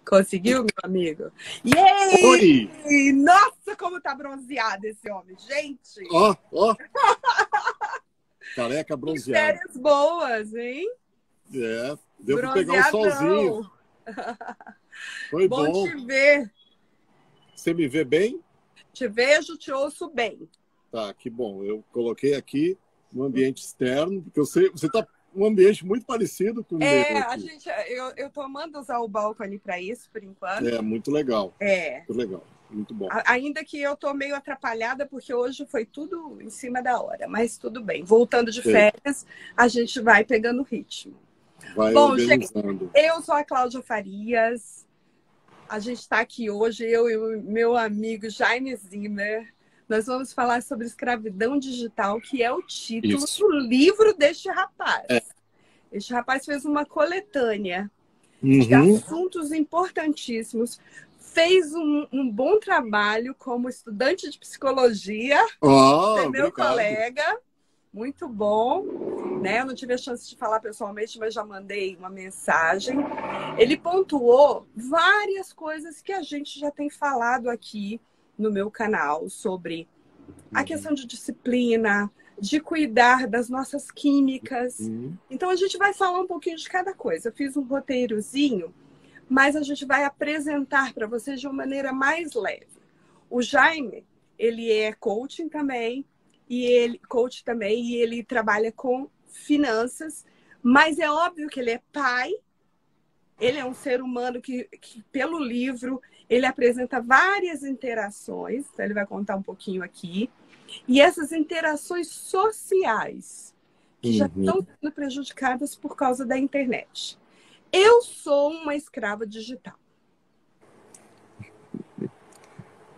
Conseguiu, meu amigo? Yay! Oi! Nossa, como tá bronzeado esse homem, gente! Ó, ó! Careca Que bronzeado. férias boas, hein? É, deu para pegar um solzinho. Bronzeadão! Foi Bom bom. te ver. Você me vê bem? Te vejo, te ouço bem. Tá, que bom. Eu coloquei aqui no ambiente externo, porque eu sei, você está um ambiente muito parecido com o meu aqui. Eu tô amando usar o balcone para isso, por enquanto. É, muito legal. É. Muito legal. Muito bom. Ainda que eu tô meio atrapalhada, porque hoje foi tudo em cima da hora, mas tudo bem. Voltando de férias, a gente vai pegando ritmo. Vai Bom, gente, organizando. eu sou a Cláudia Farias. A gente está aqui hoje, eu e o meu amigo Jaime Zimmer. Nós vamos falar sobre escravidão digital, que é o título do livro deste rapaz. É. Este rapaz fez uma coletânea Uhum. de assuntos importantíssimos. Fez um bom trabalho como estudante de psicologia. Oh, Meu obrigado. colega. Muito bom, né? Eu não tive a chance de falar pessoalmente, mas já mandei uma mensagem. Ele pontuou várias coisas que a gente já tem falado aqui no meu canal sobre a questão de disciplina, de cuidar das nossas químicas. Então a gente vai falar um pouquinho de cada coisa. Eu fiz um roteirozinho, mas a gente vai apresentar para vocês de uma maneira mais leve. O Jaime, ele é coaching também. E ele trabalha com finanças, mas é óbvio que ele é pai, ele é um ser humano que pelo livro, ele apresenta várias interações, então ele vai contar um pouquinho aqui, e essas interações sociais, que já estão sendo prejudicadas por causa da internet. Eu sou uma escrava digital.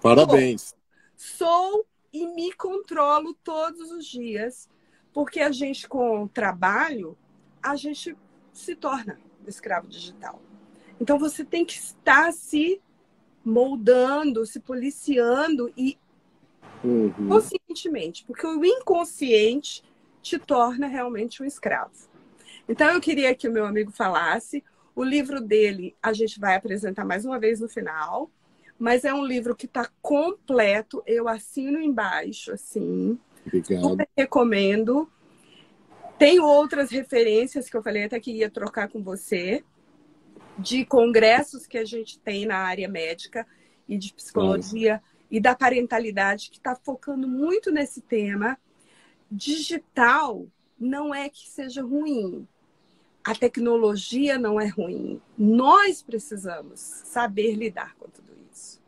Parabéns. Sou e me controlo todos os dias, porque a gente, com o trabalho, a gente se torna escravo digital. Então, você tem que estar se moldando, se policiando e conscientemente, porque o inconsciente te torna realmente um escravo. Então, eu queria que o meu amigo falasse. O livro dele a gente vai apresentar mais uma vez no final. Mas é um livro que está completo. Eu assino embaixo, assim. Obrigado. Super recomendo. Tenho outras referências que eu falei até que ia trocar com você, de congressos que a gente tem na área médica e de psicologia e da parentalidade, que está focando muito nesse tema. Digital não é que seja ruim. A tecnologia não é ruim. Nós precisamos saber lidar com tudo isso.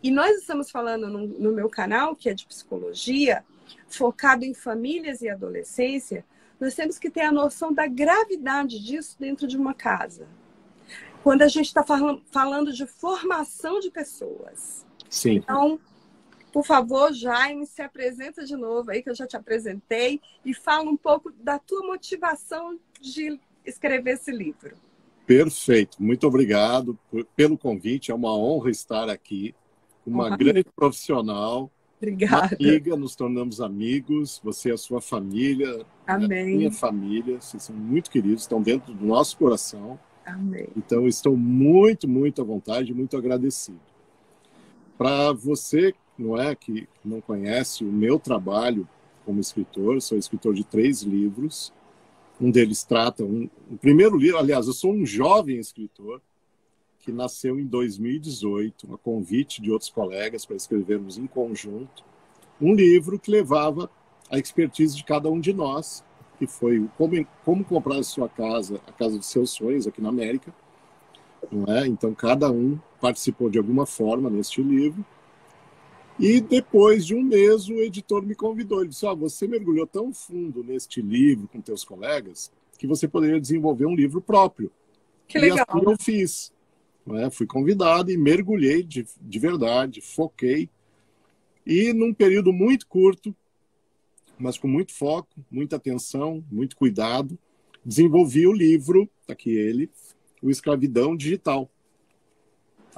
E nós estamos falando no meu canal, que é de psicologia, focado em famílias e adolescência. Nós temos que ter a noção da gravidade disso dentro de uma casa. Quando a gente está falando de formação de pessoas. Sim. Então, por favor, Jaime, se apresenta de novo aí, que eu já te apresentei, e fala um pouco da tua motivação de escrever esse livro. Perfeito. Muito obrigado pelo convite. É uma honra estar aqui. Uma grande profissional. Obrigada. Uma amiga, nos tornamos amigos. Você e a sua família. Amém. Minha família. Vocês são muito queridos, estão dentro do nosso coração. Amém. Então, estou muito, muito à vontade, muito agradecido. Para você, que não conhece o meu trabalho como escritor, sou escritor de 3 livros. Um deles trata o primeiro livro, aliás, eu sou um jovem escritor que nasceu em 2018, a convite de outros colegas para escrevermos em conjunto um livro que levava a expertise de cada um de nós, que foi como comprar a sua casa, a casa dos seus sonhos aqui na América, não é? Então cada um participou de alguma forma neste livro. E depois de um mês, o editor me convidou. Ele disse, você mergulhou tão fundo neste livro com teus colegas que você poderia desenvolver um livro próprio. Que legal. E assim eu fiz. Fui convidado e mergulhei de verdade, foquei. E num período muito curto, mas com muito foco, muita atenção, muito cuidado, desenvolvi o livro, está aqui ele, O Escravidão Digital.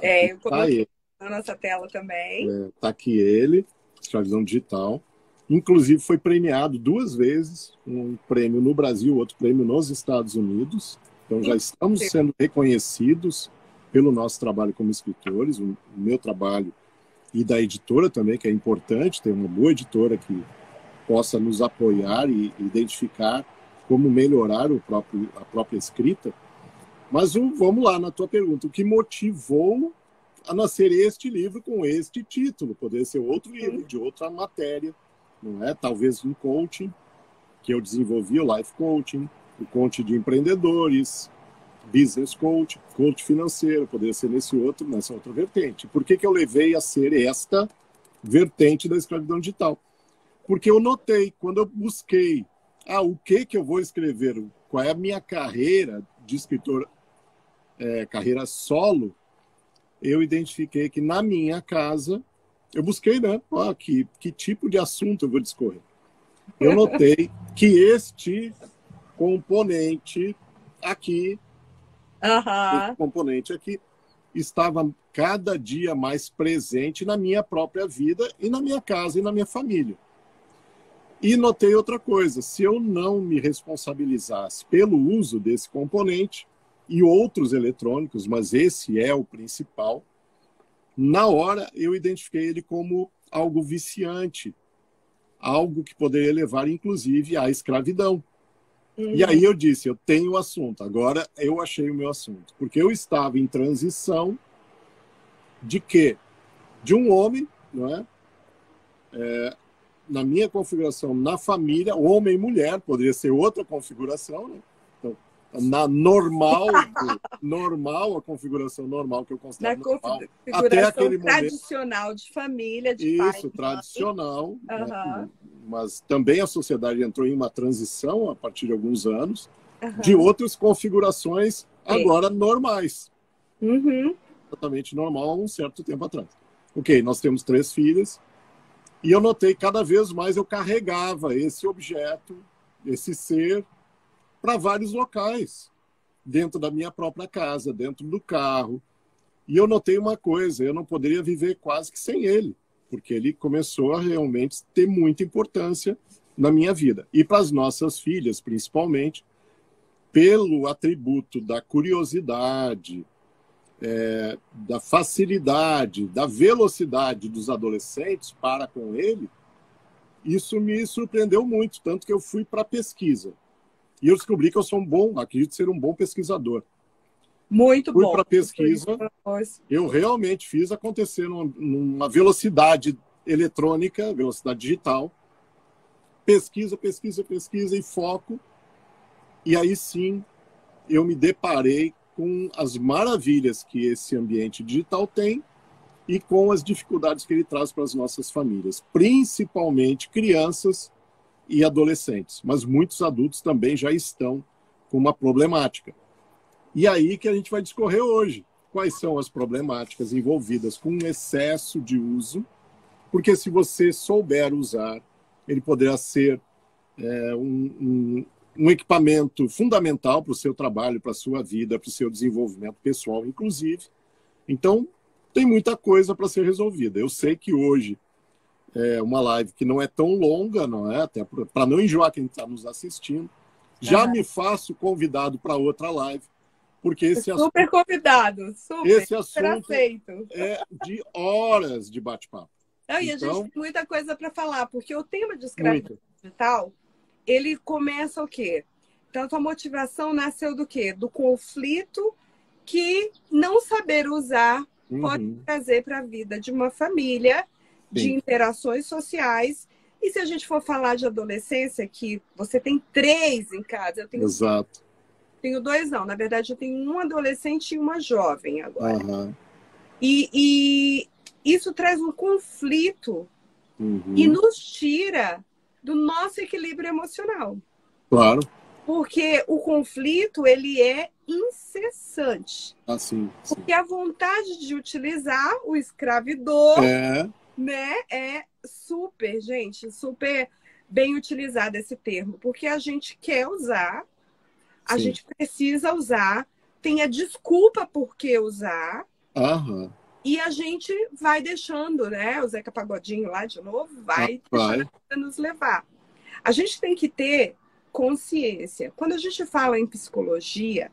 Eu coloquei na nossa tela também. Está aqui ele, Escravidão Digital. Inclusive foi premiado 2 vezes, um prêmio no Brasil, outro prêmio nos Estados Unidos. Então já estamos sendo reconhecidos pelo nosso trabalho como escritores, o meu trabalho e da editora também, que é importante ter uma boa editora que possa nos apoiar e identificar como melhorar a própria escrita. Mas vamos lá na tua pergunta. O que motivou a nascer este livro com este título? Poderia ser outro livro, de outra matéria, não é? Talvez um coaching, que eu desenvolvi, o life coaching, o coaching de empreendedores, business coach, coach financeiro, poderia ser nessa outra vertente. Por que eu levei a ser esta vertente da escravidão digital? Porque eu notei, quando eu busquei o que eu vou escrever, qual é a minha carreira de escritor, carreira solo, eu identifiquei que na minha casa, eu busquei, né? Que tipo de assunto eu vou discorrer. Eu notei que este componente aqui, esse componente aqui, estava cada dia mais presente na minha própria vida e na minha casa e na minha família. E notei outra coisa, se eu não me responsabilizasse pelo uso desse componente e outros eletrônicos, mas esse é o principal, na hora eu identifiquei ele como algo viciante, algo que poderia levar, inclusive, à escravidão. E aí eu disse, eu tenho o assunto, agora eu achei o meu assunto. Porque eu estava em transição de quê? De um homem, não é? Na minha configuração, na família, homem e mulher, poderia ser outra configuração, né? Então, na normal, a configuração normal que eu considero normal, até aquele momento tradicional de família, de pai. Isso, tradicional, né? Mas também a sociedade entrou em uma transição a partir de alguns anos de outras configurações agora normais. Totalmente normal há um certo tempo atrás. Ok, nós temos 3 filhas, e eu notei cada vez mais eu carregava esse objeto, esse ser, para vários locais, dentro da minha própria casa, dentro do carro. E eu notei uma coisa, eu não poderia viver quase que sem ele, porque ele começou a realmente ter muita importância na minha vida. E para as nossas filhas, principalmente, pelo atributo da curiosidade, da facilidade, da velocidade dos adolescentes para com ele, isso me surpreendeu muito, tanto que eu fui para a pesquisa. E eu descobri que eu sou acredito ser um bom pesquisador. Muito bom. Fui para a pesquisa, eu realmente fiz acontecer numa velocidade eletrônica, velocidade digital, pesquisa e foco, e aí sim eu me deparei com as maravilhas que esse ambiente digital tem e com as dificuldades que ele traz para as nossas famílias, principalmente crianças e adolescentes, mas muitos adultos também já estão com uma problemática. E aí que a gente vai discorrer hoje. Quais são as problemáticas envolvidas com o excesso de uso? Porque se você souber usar, ele poderá ser um equipamento fundamental para o seu trabalho, para a sua vida, para o seu desenvolvimento pessoal, inclusive. Então, tem muita coisa para ser resolvida. Eu sei que hoje é uma live que não é tão longa, não é? Até para não enjoar quem está nos assistindo. Já me faço convidado para outra live, porque esse super convidado, esse assunto é de horas de bate-papo. E a gente tem muita coisa para falar, porque o tema de escravidão digital, ele começa o quê? Então, a motivação nasceu do quê? Do conflito que não saber usar pode trazer para a vida de uma família, de interações sociais. E se a gente for falar de adolescência, que você tem 3 em casa, eu tenho... Exato. Tenho 2, não. Na verdade, eu tenho um adolescente e uma jovem agora. E isso traz um conflito e nos tira do nosso equilíbrio emocional. Claro. Porque o conflito, ele é incessante. Sim. Porque a vontade de utilizar o escravidor, né, é super, gente, super bem utilizado esse termo. Porque a gente quer usar, a gente precisa usar, tem a desculpa por que usar, e a gente vai deixando, né? O Zeca Pagodinho lá de novo vai nos levar. A gente tem que ter consciência. Quando a gente fala em psicologia,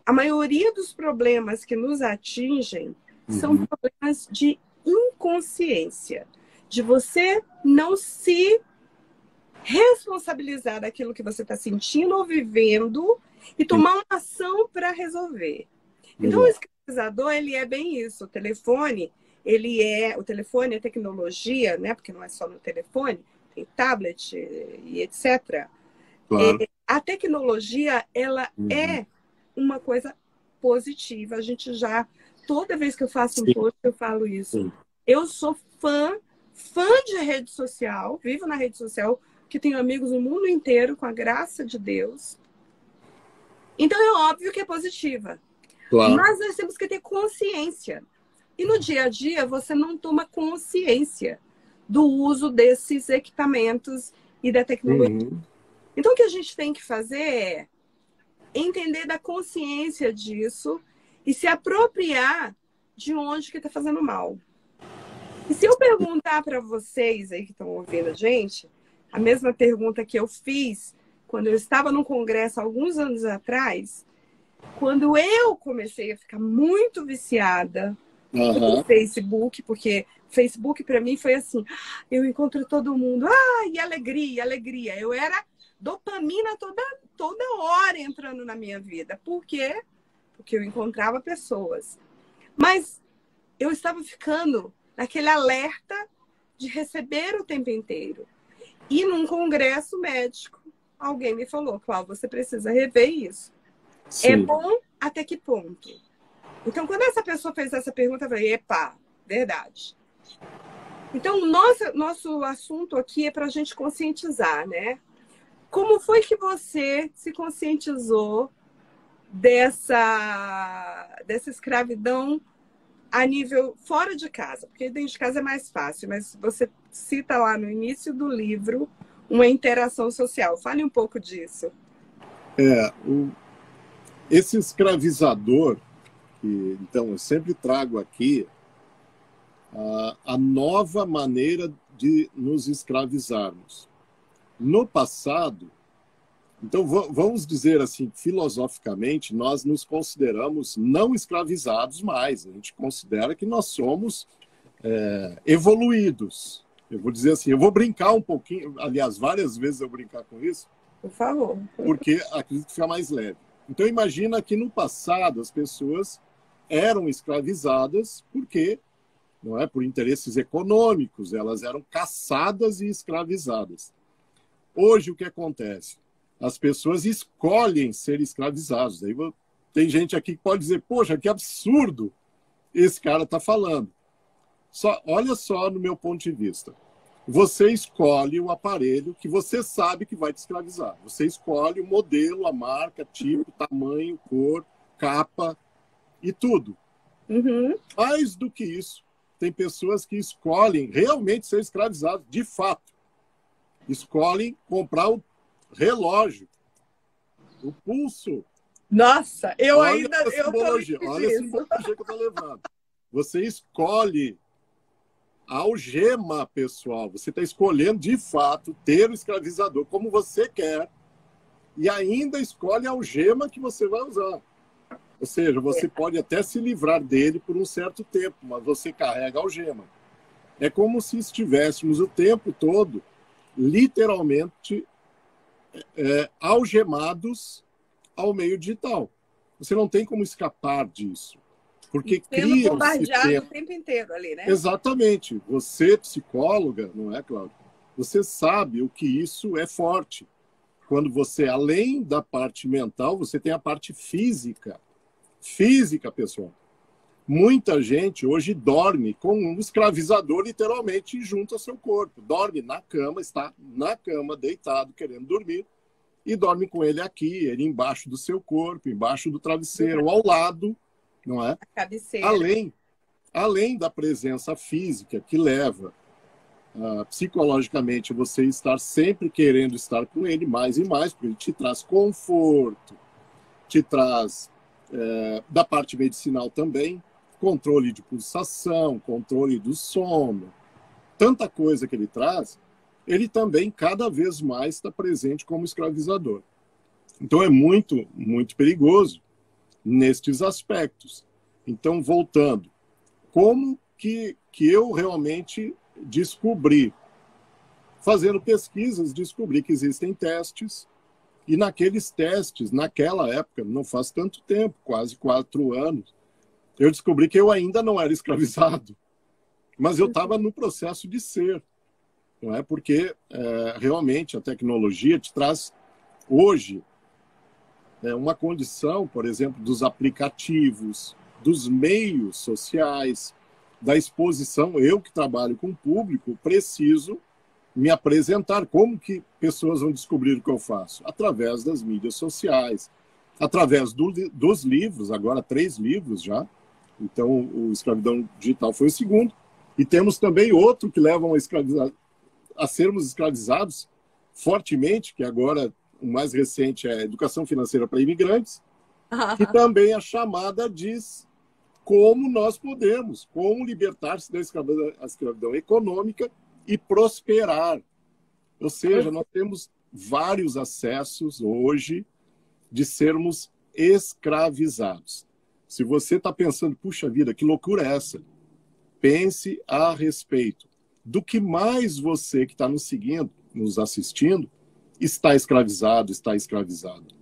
a maioria dos problemas que nos atingem são problemas de inconsciência, de você não se responsabilizar daquilo que você está sentindo ou vivendo e tomar uma ação para resolver. Então, o escravizador, ele é bem isso. O telefone, o telefone é tecnologia, né? Porque não é só no telefone, tem tablet e etc. Claro. A tecnologia, ela é uma coisa positiva. A gente já, toda vez que eu faço um post, eu falo isso. Sim. Eu sou fã de rede social, vivo na rede social, que tenho amigos no mundo inteiro, com a graça de Deus. Então, é óbvio que é positiva. Claro. Mas nós temos que ter consciência. E no dia a dia, você não toma consciência do uso desses equipamentos e da tecnologia. Então, o que a gente tem que fazer é entender da consciência disso e se apropriar de onde que está fazendo mal. E se eu perguntar para vocês aí que estão ouvindo a gente, a mesma pergunta que eu fiz quando eu estava no congresso alguns anos atrás, quando eu comecei a ficar muito viciada no Facebook, porque Facebook para mim foi assim, eu encontro todo mundo, e alegria, alegria. Eu era dopamina toda hora entrando na minha vida. Por quê? Porque eu encontrava pessoas. Mas eu estava ficando naquele alerta de receber o tempo inteiro. E num congresso médico, alguém me falou, Cláudia, você precisa rever isso. Sim. É bom até que ponto? Então, quando essa pessoa fez essa pergunta, eu falei, epa, verdade. Então, nosso assunto aqui é para a gente conscientizar, né? Como foi que você se conscientizou dessa escravidão a nível fora de casa? Porque dentro de casa é mais fácil, mas você cita lá no início do livro uma interação social. Fale um pouco disso. Esse escravizador, que então eu sempre trago aqui, a nova maneira de nos escravizarmos. No passado, então vamos dizer assim, filosoficamente, nós nos consideramos não escravizados mais. A gente considera que nós somos evoluídos. Eu vou dizer assim, eu vou brincar um pouquinho, aliás, várias vezes eu brincar com isso. Por favor. Porque acredito que fica mais leve. Então imagina que no passado as pessoas eram escravizadas porque, não é, por interesses econômicos, elas eram caçadas e escravizadas. Hoje o que acontece? As pessoas escolhem ser escravizadas. Aí tem gente aqui que pode dizer, poxa, que absurdo esse cara está falando. Olha só no meu ponto de vista. Você escolhe o aparelho que você sabe que vai te escravizar. Você escolhe o modelo, a marca, tipo, tamanho, cor, capa e tudo. Mais do que isso, tem pessoas que escolhem realmente ser escravizadas, de fato. Escolhem comprar o relógio, o pulso. Nossa, olha a simbologia que eu estou levando. Você escolhe a algema, pessoal. Você está escolhendo, de fato, ter o escravizador como você quer e ainda escolhe a algema que você vai usar. Ou seja, você pode até se livrar dele por um certo tempo, mas você carrega a algema. É como se estivéssemos o tempo todo, literalmente, algemados ao meio digital. Você não tem como escapar disso. Porque cria bombardeado o tempo inteiro ali, né? Exatamente. Você, psicóloga, não é, Cláudia? Você sabe o que isso é forte. Quando você, além da parte mental, você tem a parte física. Física, pessoal. Muita gente hoje dorme com um escravizador literalmente junto ao seu corpo. Dorme na cama, está na cama, deitado, querendo dormir, e dorme com ele aqui, ele embaixo do seu corpo, embaixo do travesseiro, ao lado, não é? A cabeceira. Além da presença física que leva psicologicamente você estar sempre querendo estar com ele mais e mais, porque ele te traz conforto, te traz da parte medicinal também, controle de pulsação, controle do sono, tanta coisa que ele traz, ele também cada vez mais está presente como escravizador. Então é muito, muito perigoso nestes aspectos. Então, voltando, como que eu realmente descobri? Fazendo pesquisas, descobri que existem testes, e naqueles testes, naquela época, não faz tanto tempo, quase 4 anos, eu descobri que eu ainda não era escravizado, mas eu estava no processo de ser, não é? Porque realmente a tecnologia te traz hoje uma condição, por exemplo, dos aplicativos, dos meios sociais, da exposição. Eu que trabalho com o público, preciso me apresentar. Como que pessoas vão descobrir o que eu faço? Através das mídias sociais, através dos livros, agora 3 livros já. Então, o Escravidão Digital foi o segundo. E temos também outro que levam a sermos escravizados fortemente, que agora o mais recente é Educação Financeira para Imigrantes, que também a chamada diz como nós podemos, como libertar-se da escravidão econômica e prosperar. Ou seja, nós temos vários acessos hoje de sermos escravizados. Se você está pensando, puxa vida, que loucura é essa? Pense a respeito do que mais você que está nos seguindo, nos assistindo, está escravizado, está escravizado.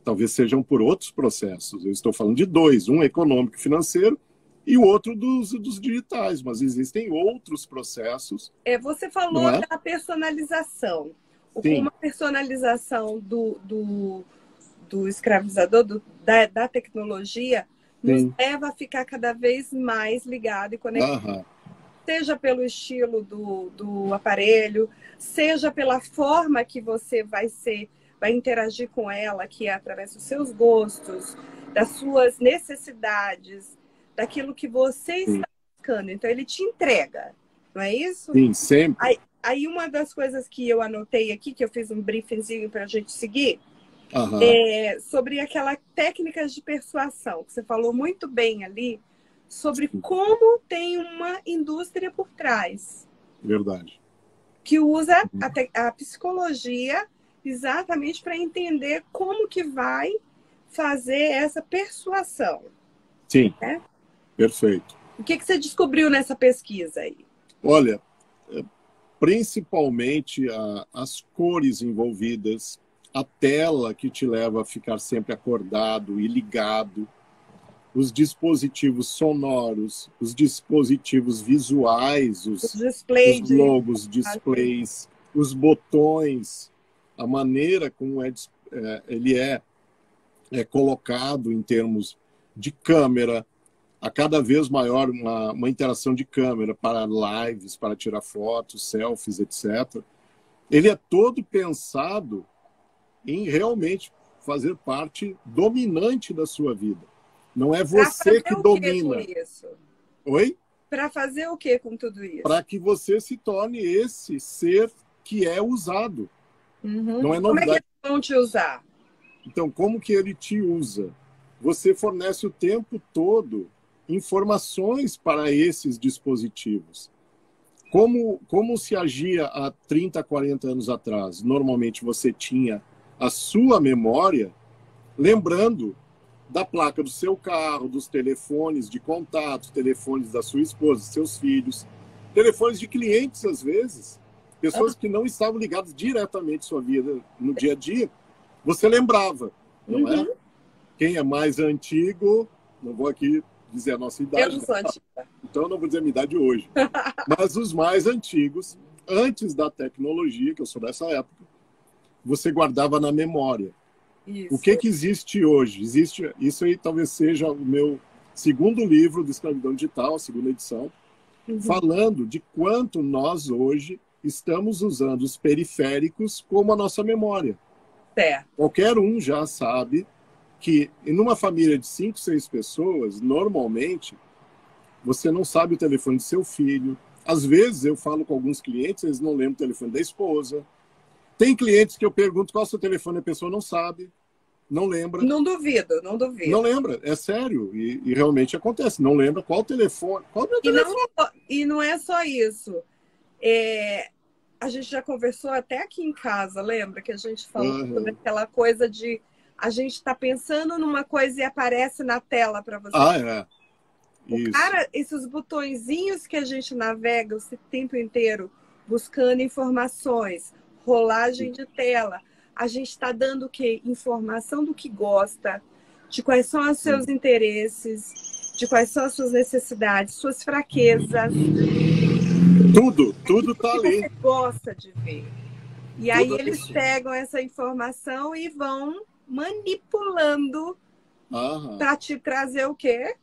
Talvez sejam por outros processos. Eu estou falando de 2, um econômico e financeiro e o outro dos digitais, mas existem outros processos. Você falou da personalização. Uma personalização do escravizador, da tecnologia, nos leva a ficar cada vez mais ligado e conectado. Seja pelo estilo do aparelho, seja pela forma que você vai interagir com ela, que é através dos seus gostos, das suas necessidades, daquilo que você está buscando. Então, ele te entrega, não é isso? Sim, sempre. Aí uma das coisas que eu anotei aqui, que eu fiz um briefingzinho para a gente seguir, é sobre aquela técnicas de persuasão, que você falou muito bem ali, sobre como tem uma indústria por trás. Verdade. Que usa a psicologia exatamente para entender como que vai fazer essa persuasão. Sim, perfeito. O que você descobriu nessa pesquisa aí? Olha, principalmente as cores envolvidas, a tela que te leva a ficar sempre acordado e ligado, os dispositivos sonoros, os dispositivos visuais, os logos, displays, os botões, a maneira como ele é colocado em termos de câmera, a cada vez maior uma interação de câmera para lives, para tirar fotos, selfies, etc. Ele é todo pensado em realmente fazer parte dominante da sua vida. Não é você que domina. Com isso? Oi? Para fazer o que com tudo isso? Para que você se torne esse ser que é usado. Não é novidade. Como é que eles vão te usar? Então, como que ele te usa? Você fornece o tempo todo informações para esses dispositivos. Como se agia há 30, 40 anos atrás? Normalmente você tinha a sua memória lembrando da placa do seu carro, dos telefones de contato, telefones da sua esposa, seus filhos, telefones de clientes, às vezes, pessoas que não estavam ligadas diretamente à sua vida no dia a dia, você lembrava, não é? Quem é mais antigo, não vou aqui dizer a nossa idade. Eu não sou antiga. Então eu não vou dizer a minha idade hoje. Mas os mais antigos, antes da tecnologia, que eu sou dessa época, você guardava na memória. Isso. O que existe hoje? Isso aí talvez seja o meu segundo livro do Escravidão Digital, a segunda edição, falando de quanto nós hoje estamos usando os periféricos como a nossa memória. Qualquer um já sabe que em uma família de 5, 6 pessoas, normalmente, você não sabe o telefone do seu filho. Às vezes eu falo com alguns clientes, eles não lembram o telefone da esposa. Tem clientes que eu pergunto qual é o seu telefone, a pessoa não sabe, não lembra. Não duvido, não duvido. Não lembra, é sério, e realmente acontece. Não lembra qual o telefone. Qual é o meu telefone? E não é só isso. A gente já conversou até aqui em casa, lembra? Que a gente falou sobre aquela coisa de A gente está pensando numa coisa e aparece na tela para você. Ah, é. Isso. Cara, esses botõezinhos que a gente navega o tempo inteiro buscando informações, rolagem de tela, a gente está dando o quê? Informação do que gosta, de quais são os seus interesses, de quais são as suas necessidades, suas fraquezas. Tudo tá ali. Você gosta de ver. E aí eles pegam essa informação e vão manipulando para te trazer o quê?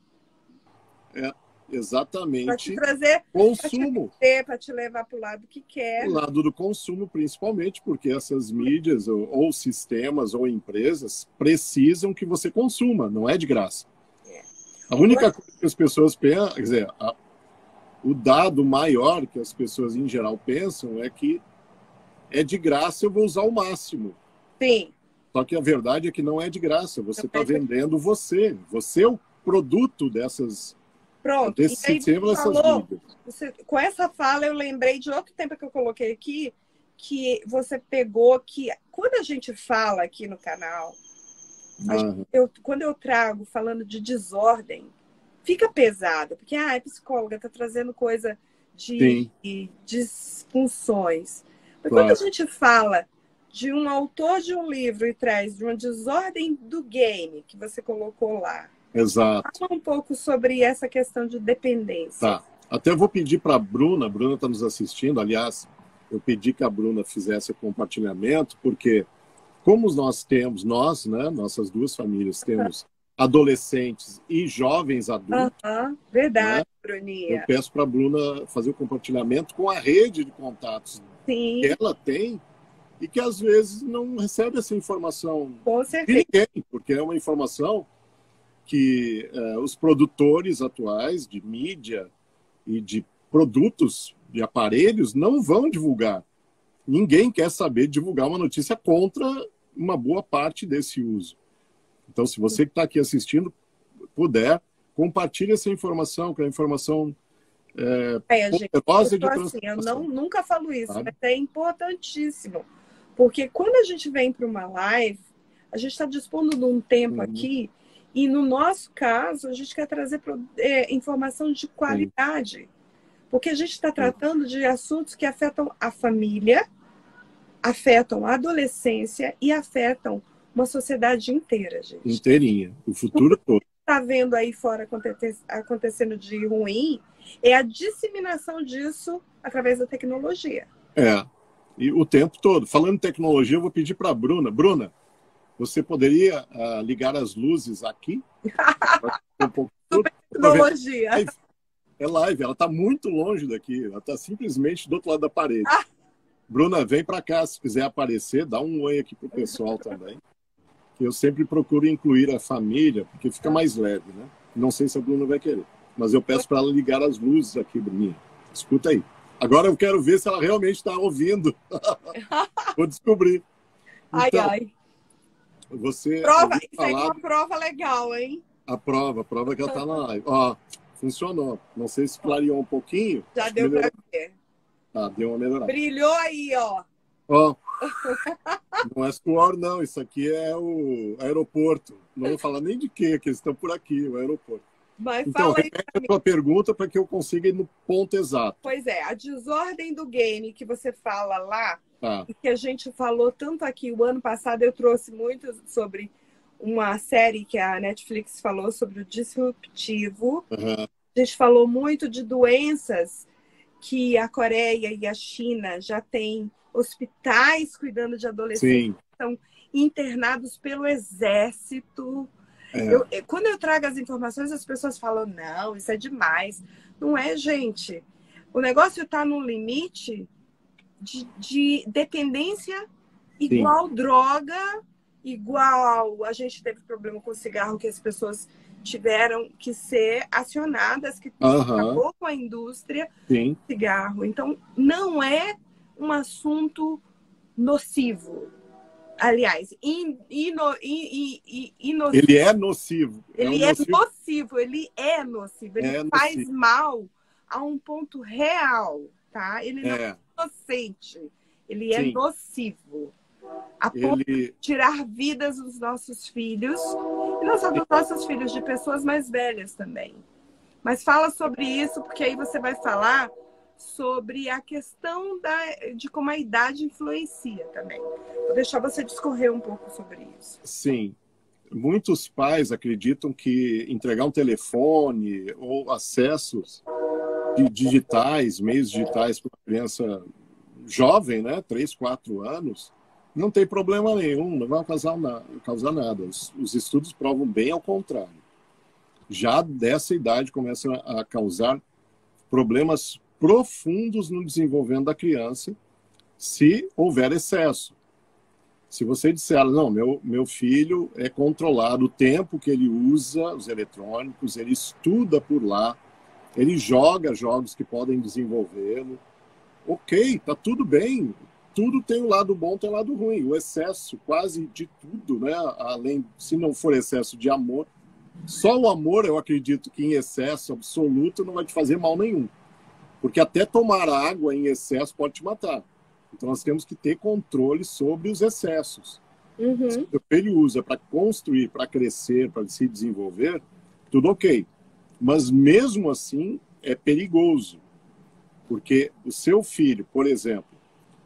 Exatamente. Para te trazer consumo. Para te levar para o lado que quer. O lado do consumo, principalmente, porque essas mídias, ou sistemas, ou empresas, precisam que você consuma, não é de graça. A única coisa que as pessoas pensam, quer dizer, o dado maior que as pessoas em geral pensam é que é de graça, eu vou usar o máximo. Sim. Só que a verdade é que não é de graça, você está vendendo você. Você é o produto dessas... Pronto. Desse E aí sistema, com essa fala, eu lembrei de outro tempo que eu coloquei aqui, que você pegou que... Quando a gente fala aqui no canal, quando eu trago falando de desordem, fica pesado, porque a psicóloga está trazendo coisa de disfunções. Mas quando a gente fala de um autor de um livro e traz de uma desordem do game, que você colocou lá, exato. Fala um pouco sobre essa questão de dependência. Tá. Até eu vou pedir para a Bruna está nos assistindo, aliás, eu pedi que a Bruna fizesse o compartilhamento, porque como nós temos, né, nossas duas famílias, temos adolescentes e jovens adultos. Verdade, né? Bruninha. Eu peço para a Bruna fazer o compartilhamento com a rede de contatos que ela tem e que às vezes não recebe essa informação de ninguém, porque é uma informação que os produtores atuais de mídia e de produtos, de aparelhos, não vão divulgar. Ninguém quer saber divulgar uma notícia contra uma boa parte desse uso. Então, se você que está aqui assistindo puder, compartilhe essa informação, que é a informação poderosa de transformação. Eu nunca falo isso, mas é importantíssimo. Porque quando a gente vem para uma live, a gente está dispondo de um tempo aqui. E, no nosso caso, a gente quer trazer informação de qualidade. Porque a gente está tratando de assuntos que afetam a família, afetam a adolescência e afetam uma sociedade inteira, gente. Inteirinha, o futuro todo. Está vendo aí fora acontecendo de ruim é a disseminação disso através da tecnologia. E o tempo todo. Falando em tecnologia, eu vou pedir para a Bruna. Bruna, você poderia ligar as luzes aqui? Super tecnologia. É live, ela está muito longe daqui. Ela está simplesmente do outro lado da parede. Bruna, vem para cá. Se quiser aparecer, dá um oi aqui para o pessoal também. Eu sempre procuro incluir a família, porque fica mais leve, né? Não sei se a Bruna vai querer. Mas eu peço para ela ligar as luzes aqui, Bruninha. Escuta aí. Agora eu quero ver se ela realmente está ouvindo. Vou descobrir. Então, você prova, isso aí é uma prova legal, hein? A prova que ela está na live. Ó, funcionou. Não sei se clareou um pouquinho. Já deu para ver. Tá, deu uma melhorada. Brilhou aí, ó. Ó, não é suor, não. Isso aqui é o aeroporto. Não vou falar nem de quê, que eles estão por aqui, o aeroporto. Mas então, repete a tua pergunta para que eu consiga ir no ponto exato. Pois é, a desordem do game que você fala lá, e que a gente falou tanto aqui, o ano passado eu trouxe muito sobre uma série que a Netflix falou sobre o disruptivo. A gente falou muito de doenças que a Coreia e a China já têm hospitais cuidando de adolescentes que estão internados pelo exército. Quando eu trago as informações, as pessoas falam, não, isso é demais. Não é, gente. O negócio está no limite de dependência igual droga, igual a gente teve problema com o cigarro, que as pessoas tiveram que ser acionadas, que acabou com a indústria do cigarro. Então, não é um assunto nocivo. Aliás, inocivo. Ele é nocivo. Ele é nocivo. Ele faz mal a um ponto real, tá? Ele não é inocente. Ele é nocivo. a ponto de tirar vidas dos nossos filhos, e não só dos nossos filhos, de pessoas mais velhas também. Mas fala sobre isso, porque aí você vai falar sobre a questão de como a idade influencia também. Vou deixar você discorrer um pouco sobre isso. Sim. Muitos pais acreditam que entregar um telefone ou acessos digitais, meios digitais para uma criança jovem, né, 3, 4 anos, não tem problema nenhum, não vai causar nada. Os estudos provam bem ao contrário. Já dessa idade começa a causar problemas profundos no desenvolvimento da criança se houver excesso. Se você disser, não, meu filho é controlado, o tempo que ele usa os eletrônicos, ele estuda por lá, ele joga jogos que podem desenvolvê-lo, ok, tá tudo bem, tudo tem um lado bom, tem um lado ruim. O excesso quase de tudo, né? Além, se não for excesso de amor, só o amor, eu acredito que em excesso absoluto não vai te fazer mal nenhum. Porque até tomar água em excesso pode te matar. Então nós temos que ter controle sobre os excessos. Uhum. Se o filho usa para construir, para crescer, para se desenvolver, tudo ok. Mas mesmo assim é perigoso. Porque o seu filho, por exemplo,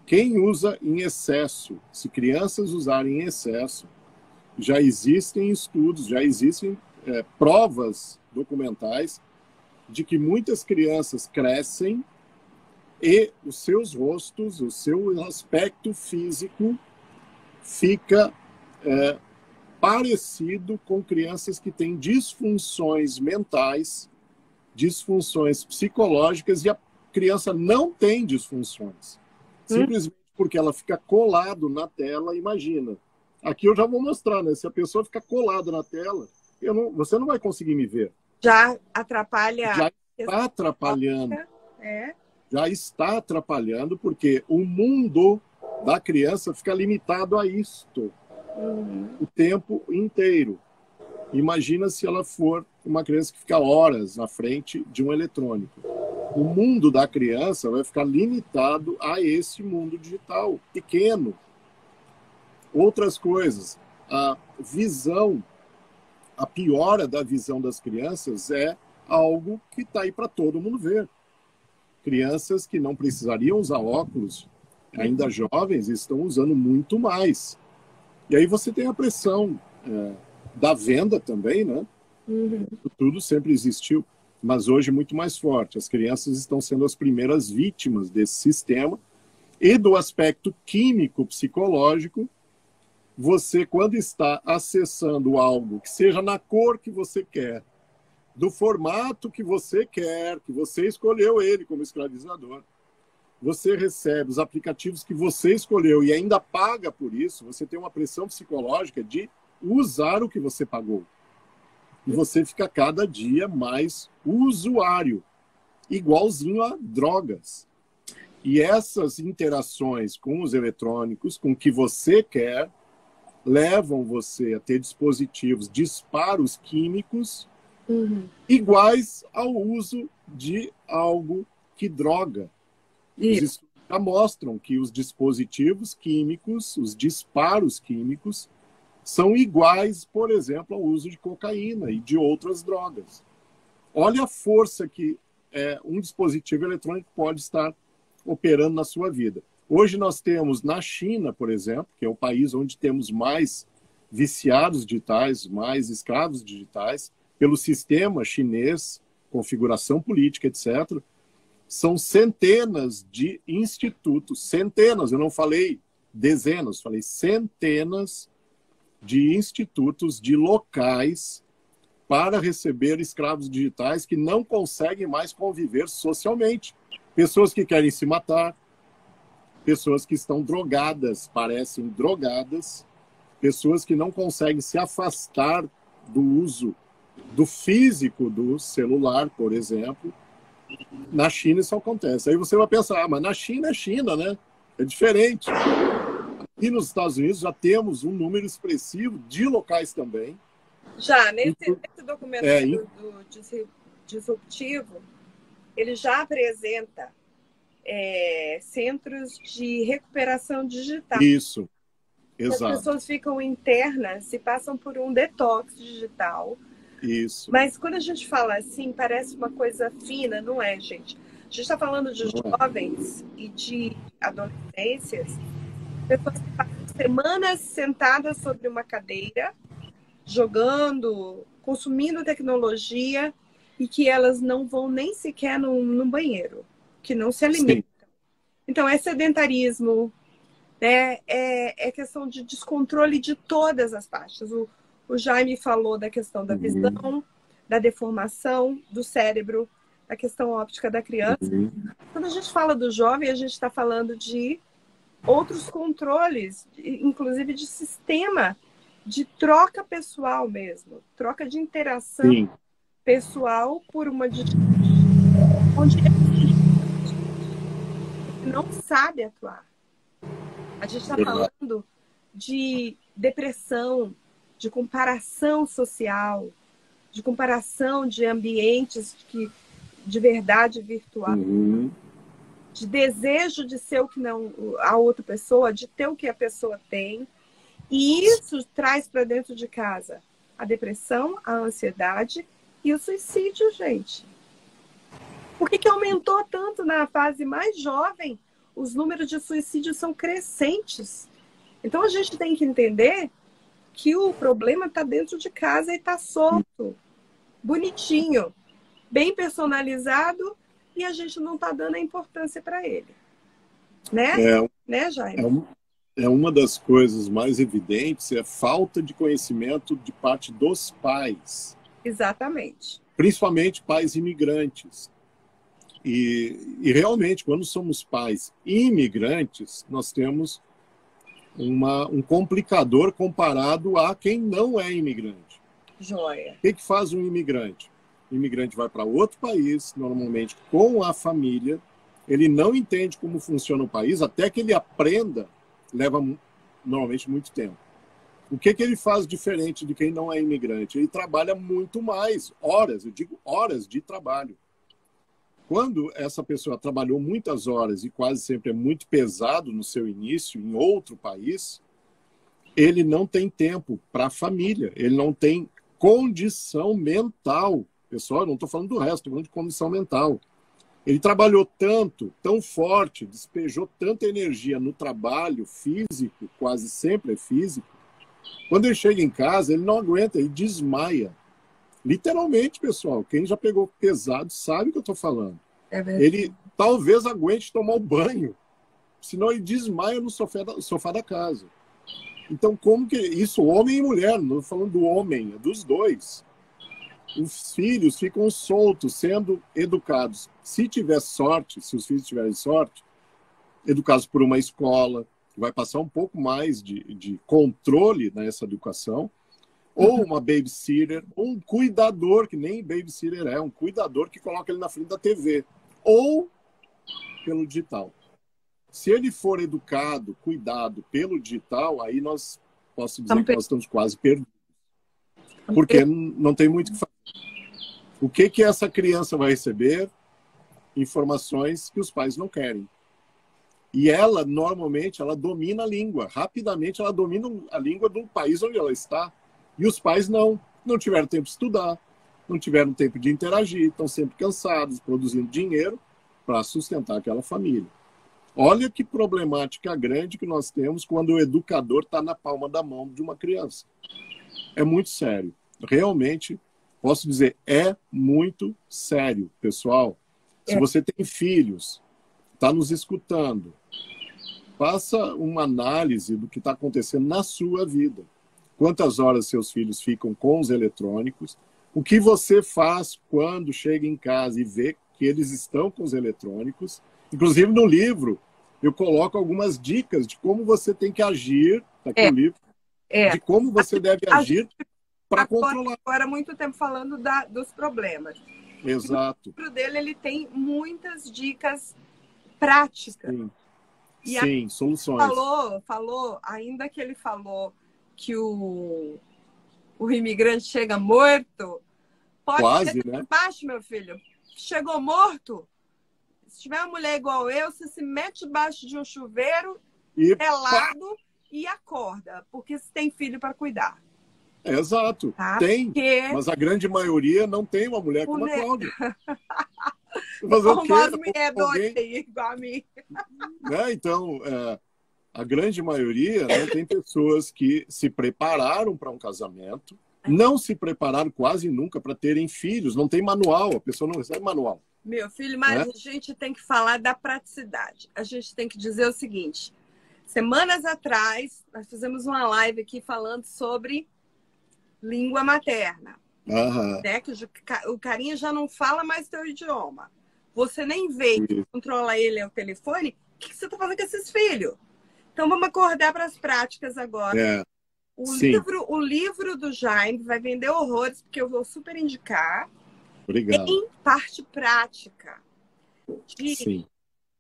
quem usa em excesso, se crianças usarem em excesso, já existem estudos, já existem provas documentais de que muitas crianças crescem e os seus rostos, o seu aspecto físico fica parecido com crianças que têm disfunções mentais, disfunções psicológicas, e a criança não tem disfunções. Simplesmente porque ela fica colado na tela, imagina. Aqui eu já vou mostrar, né? Se a pessoa ficar colada na tela, você não vai conseguir me ver. Já atrapalha. Já está atrapalhando. Já está atrapalhando, porque o mundo da criança fica limitado a isto o tempo inteiro. Imagina se ela for uma criança que fica horas na frente de um eletrônico. O mundo da criança vai ficar limitado a esse mundo digital pequeno. Outras coisas, a visão, a piora da visão das crianças é algo que está aí para todo mundo ver. Crianças que não precisariam usar óculos, ainda jovens, estão usando muito mais. E aí você tem a pressão da venda também, né? Uhum. Tudo sempre existiu, mas hoje muito mais forte. As crianças estão sendo as primeiras vítimas desse sistema e do aspecto químico, psicológico. Você, quando está acessando algo que seja na cor que você quer, do formato que você quer, que você escolheu ele como escravizador, você recebe os aplicativos que você escolheu e ainda paga por isso, você tem uma pressão psicológica de usar o que você pagou. E você fica cada dia mais usuário, igualzinho a drogas. E essas interações com os eletrônicos, com o que você quer, levam você a ter dispositivos, disparos químicos, iguais ao uso de algo que droga. Os estudos já mostram que os dispositivos químicos, os disparos químicos, são iguais, por exemplo, ao uso de cocaína e de outras drogas. Olha a força que um dispositivo eletrônico pode estar operando na sua vida. Hoje nós temos na China, por exemplo, que é o país onde temos mais viciados digitais, mais escravos digitais, pelo sistema chinês, configuração política, etc., são centenas de institutos, centenas, eu não falei dezenas, falei centenas de institutos, de locais para receber escravos digitais que não conseguem mais conviver socialmente. Pessoas que querem se matar, pessoas que estão drogadas, parecem drogadas, pessoas que não conseguem se afastar do uso do físico do celular, por exemplo. Na China isso acontece. Aí você vai pensar, mas na China é China, né? É diferente. Aqui nos Estados Unidos já temos um número expressivo de locais também. Já, nesse documentário do Disruptivo, ele já apresenta centros de recuperação digital. Isso. As Exato. pessoas ficam internas e passam por um detox digital. Isso. Mas quando a gente fala assim, parece uma coisa fina, não é, gente? A gente está falando de jovens e de adolescências, pessoas que passam semanas sentadas sobre uma cadeira, jogando, consumindo tecnologia e que elas não vão nem sequer no banheiro, que não se alimentam. Sim. Então, é sedentarismo, né? É questão de descontrole de todas as partes. O Jaime falou da questão da visão, da deformação do cérebro, da questão óptica da criança. Quando a gente fala do jovem, a gente está falando de outros controles, inclusive de sistema de troca pessoal mesmo, troca de interação Sim. pessoal por uma onde ele não sabe atuar. A gente está falando de depressão, de comparação social, de comparação de ambientes de verdade virtual, de desejo de ser o que não a outra pessoa, de ter o que a pessoa tem. E isso traz para dentro de casa a depressão, a ansiedade e o suicídio, gente. Por que aumentou tanto na fase mais jovem? Os números de suicídio são crescentes. Então, a gente tem que entender que o problema está dentro de casa e está solto, bonitinho, bem personalizado, e a gente não está dando a importância para ele. Né? Né, Jaime? É uma das coisas mais evidentes, é a falta de conhecimento de parte dos pais. Exatamente. Principalmente pais imigrantes. E realmente, quando somos pais imigrantes, nós temos um complicador comparado a quem não é imigrante. Joia. O que faz um imigrante? O imigrante vai para outro país, normalmente com a família, ele não entende como funciona o país, até que ele aprenda, leva normalmente muito tempo. O que ele faz diferente de quem não é imigrante? Ele trabalha muito mais, horas, eu digo horas de trabalho. Quando essa pessoa trabalhou muitas horas e quase sempre é muito pesado no seu início em outro país, ele não tem tempo para a família, ele não tem condição mental. Pessoal, eu não estou falando do resto, estou falando de condição mental. Ele trabalhou tanto, tão forte, despejou tanta energia no trabalho físico, quase sempre é físico. Quando ele chega em casa, ele não aguenta, ele desmaia. Literalmente, pessoal, quem já pegou pesado sabe o que eu estou falando. Ele talvez aguente tomar um banho, senão ele desmaia no sofá da casa. Então, como que isso, homem e mulher, não estou falando do homem, é dos dois. Os filhos ficam soltos, sendo educados. Se tiver sorte, se os filhos tiverem sorte, educados por uma escola, que vai passar um pouco mais de controle nessa educação, ou uma babysitter, ou um cuidador, que nem babysitter um cuidador que coloca ele na frente da TV, ou pelo digital. Se ele for educado, cuidado pelo digital, aí posso dizer que nós estamos quase perdidos. Porque não tem muito o que fazer. O que essa criança vai receber? Informações que os pais não querem. E ela, normalmente, ela domina a língua. Rapidamente, ela domina a língua do país onde ela está. E os pais não tiveram tempo de estudar, não tiveram tempo de interagir, estão sempre cansados, produzindo dinheiro para sustentar aquela família. Olha que problemática grande que nós temos quando o educador está na palma da mão de uma criança. É muito sério. Realmente, posso dizer, é muito sério, pessoal. Se você tem filhos, está nos escutando, faça uma análise do que está acontecendo na sua vida. Quantas horas seus filhos ficam com os eletrônicos? O que você faz quando chega em casa e vê que eles estão com os eletrônicos? Inclusive, no livro, eu coloco algumas dicas de como você tem que agir, aqui no livro, de como você deve agir para controlar. Agora, muito tempo falando dos problemas. Exato. No livro dele, ele tem muitas dicas práticas. Sim, soluções. Falou, ainda que ele falou que o imigrante chega morto, pode quase, ser né? Baixo, meu filho. Chegou morto, se tiver uma mulher igual eu, você se mete debaixo de um chuveiro gelado e acorda, porque você tem filho para cuidar. Exato, Tá? tem, Porque mas a grande maioria não tem uma mulher como a ne... Cláudia. Fazer o como quê? as mulheres doidas Alguém, aí, igual a mim. né? Então, a grande maioria não tem pessoas que se prepararam para um casamento, não se prepararam quase nunca para terem filhos, não tem manual, a pessoa não recebe manual. Meu filho, mas Né? a gente tem que falar da praticidade. A gente tem que dizer o seguinte: semanas atrás, nós fizemos uma live aqui falando sobre língua materna. Aham. Né? Que o carinha já não fala mais teu idioma. Você nem vê que controla ele ao telefone. O que você está fazendo com esses filhos? Então vamos acordar para as práticas agora. Sim. O livro do Jaime vai vender horrores, porque eu vou super indicar. Obrigado. Em parte prática. Sim.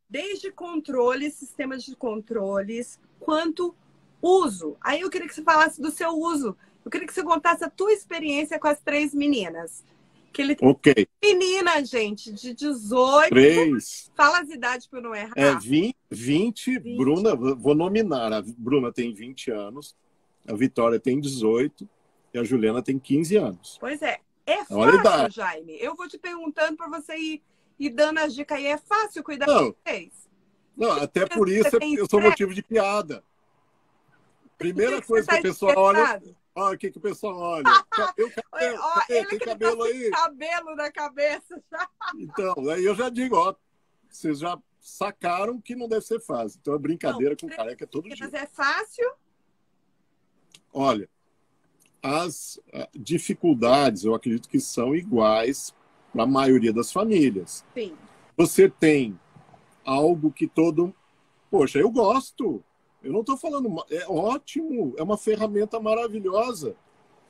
Desde controles, sistemas de controles, quanto uso. Aí eu queria que você falasse do seu uso. Eu queria que você contasse a tua experiência com as 3 meninas. Que ele tem menina, gente, de 18. 3. Fala as idades para eu não errar. 20. Bruna, vou nominar. A Bruna tem 20 anos, a Vitória tem 18 e a Juliana tem 15 anos. Pois é. É Olha fácil, Jaime. Eu vou te perguntando para você ir dando as dicas aí. É fácil cuidar de vocês? Não, até por isso eu sou motivo de piada. Primeira coisa que o pessoal olha... Olha o que o pessoal olha. Tem cabelo aí? Tem cabelo na cabeça. Então, aí eu já digo, ó, vocês já sacaram que não deve ser fácil. Então é brincadeira com careca todo dia. Mas é fácil? Olha, as dificuldades, eu acredito que são iguais para a maioria das famílias. Sim. Você tem algo que todo... Poxa, eu gosto. Eu não estou falando... É ótimo, é uma ferramenta maravilhosa.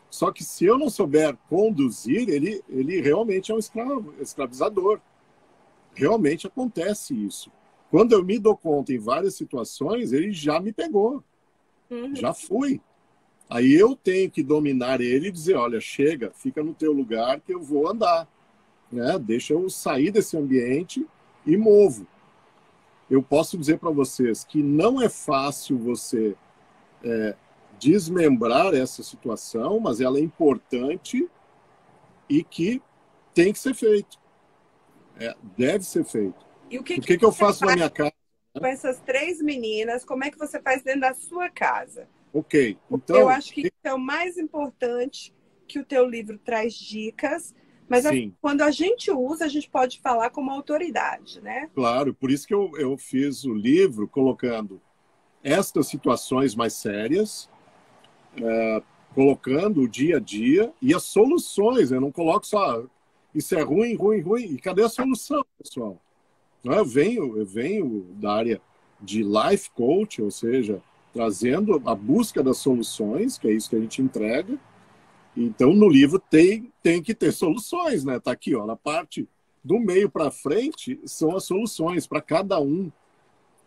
Só que se eu não souber conduzir, ele realmente é um escravizador. Realmente acontece isso. Quando eu me dou conta em várias situações, ele já me pegou. Já fui. Aí eu tenho que dominar ele e dizer, olha, chega, fica no teu lugar que eu vou andar. Né? Deixa eu sair desse ambiente e movo. Eu posso dizer para vocês que não é fácil você desmembrar essa situação, mas ela é importante e que tem que ser feito. Deve ser feito. E o que eu faço na minha casa? Com essas 3 meninas, como é que você faz dentro da sua casa? Ok, então... Eu acho que isso é o mais importante, que o teu livro traz dicas, mas quando a gente usa, a gente pode falar como autoridade, né? Claro, por isso que eu fiz o livro colocando estas situações mais sérias, colocando o dia a dia e as soluções. Eu não coloco só isso é ruim, ruim, ruim. E cadê a solução, pessoal? Eu venho da área de life coach, ou seja, trazendo a busca das soluções, que é isso que a gente entrega. Então, no livro tem que ter soluções, né? Tá aqui, ó, na parte do meio para frente são as soluções para cada um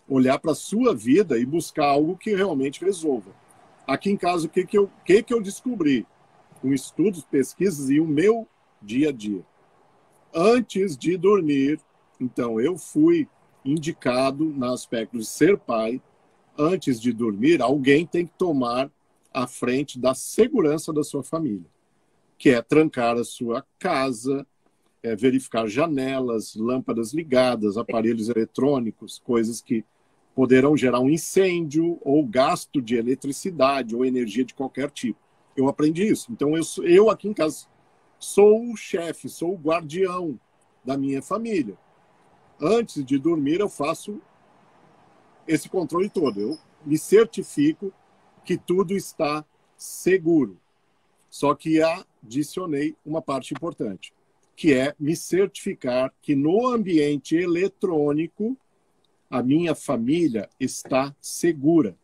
olhar para a sua vida e buscar algo que realmente resolva. Aqui em casa, o que eu descobri? Com estudos, pesquisas e o meu dia a dia. Antes de dormir, então, eu fui indicado no aspecto de ser pai. Antes de dormir, alguém tem que tomar à frente da segurança da sua família, que é trancar a sua casa, verificar janelas, lâmpadas ligadas, aparelhos eletrônicos, coisas que poderão gerar um incêndio ou gasto de eletricidade ou energia de qualquer tipo. Eu aprendi isso. Então, eu aqui em casa sou o chefe, sou o guardião da minha família. Antes de dormir, eu faço esse controle todo. Eu me certifico que tudo está seguro. Só que adicionei uma parte importante, que é me certificar que no ambiente eletrônico a minha família está segura.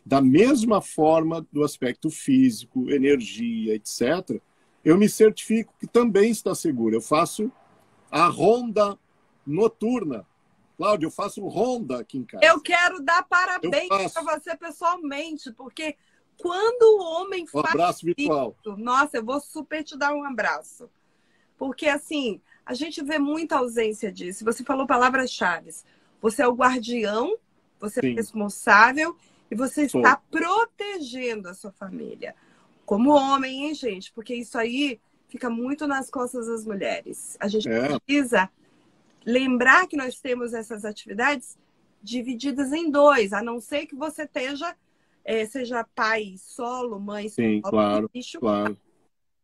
Da mesma forma do aspecto físico, energia, etc., eu me certifico que também está segura. Eu faço a ronda noturna. Cláudio, eu faço ronda aqui em casa. Eu quero dar parabéns para você pessoalmente, porque quando o homem faz abraço virtual. Isso, nossa, eu vou super te dar um abraço. Porque, assim, a gente vê muita ausência disso. Você falou palavras-chave. Você é o guardião, você é responsável e E você está protegendo a sua família. Como homem, hein, gente? Porque isso aí fica muito nas costas das mulheres. A gente precisa lembrar que nós temos essas atividades divididas em dois, a não ser que você seja pai solo, mãe solo. Sim, claro, claro.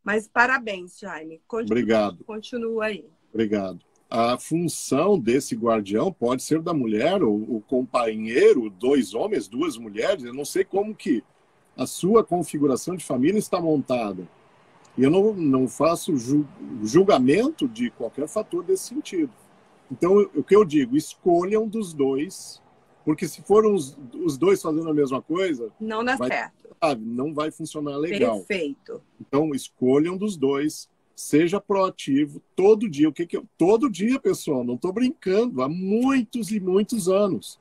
Mas parabéns, Jaime. Obrigado. Continua aí. Obrigado. A função desse guardião pode ser da mulher, ou o companheiro, 2 homens, 2 mulheres. Eu não sei como que a sua configuração de família está montada. E eu não faço julgamento de qualquer fator desse sentido. Então, o que eu digo, escolham dos 2, porque se foram os 2 fazendo a mesma coisa... Não dá certo. Não vai funcionar legal. Perfeito. Então, escolham dos 2, seja proativo, todo dia. Todo dia, pessoal, não estou brincando, há muitos e muitos anos.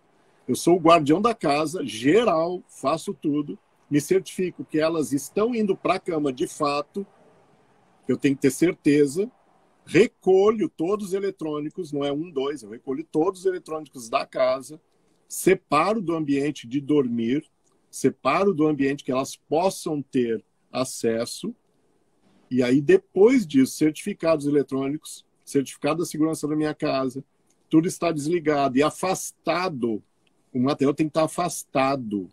Eu sou o guardião da casa, geral, faço tudo, me certifico que elas estão indo para a cama de fato, eu tenho que ter certeza, recolho todos os eletrônicos, não é 1, 2, eu recolho todos os eletrônicos da casa, separo do ambiente de dormir, separo do ambiente que elas possam ter acesso, e aí depois disso, certificados eletrônicos, certificado da segurança da minha casa, tudo está desligado e afastado, o material tem que estar afastado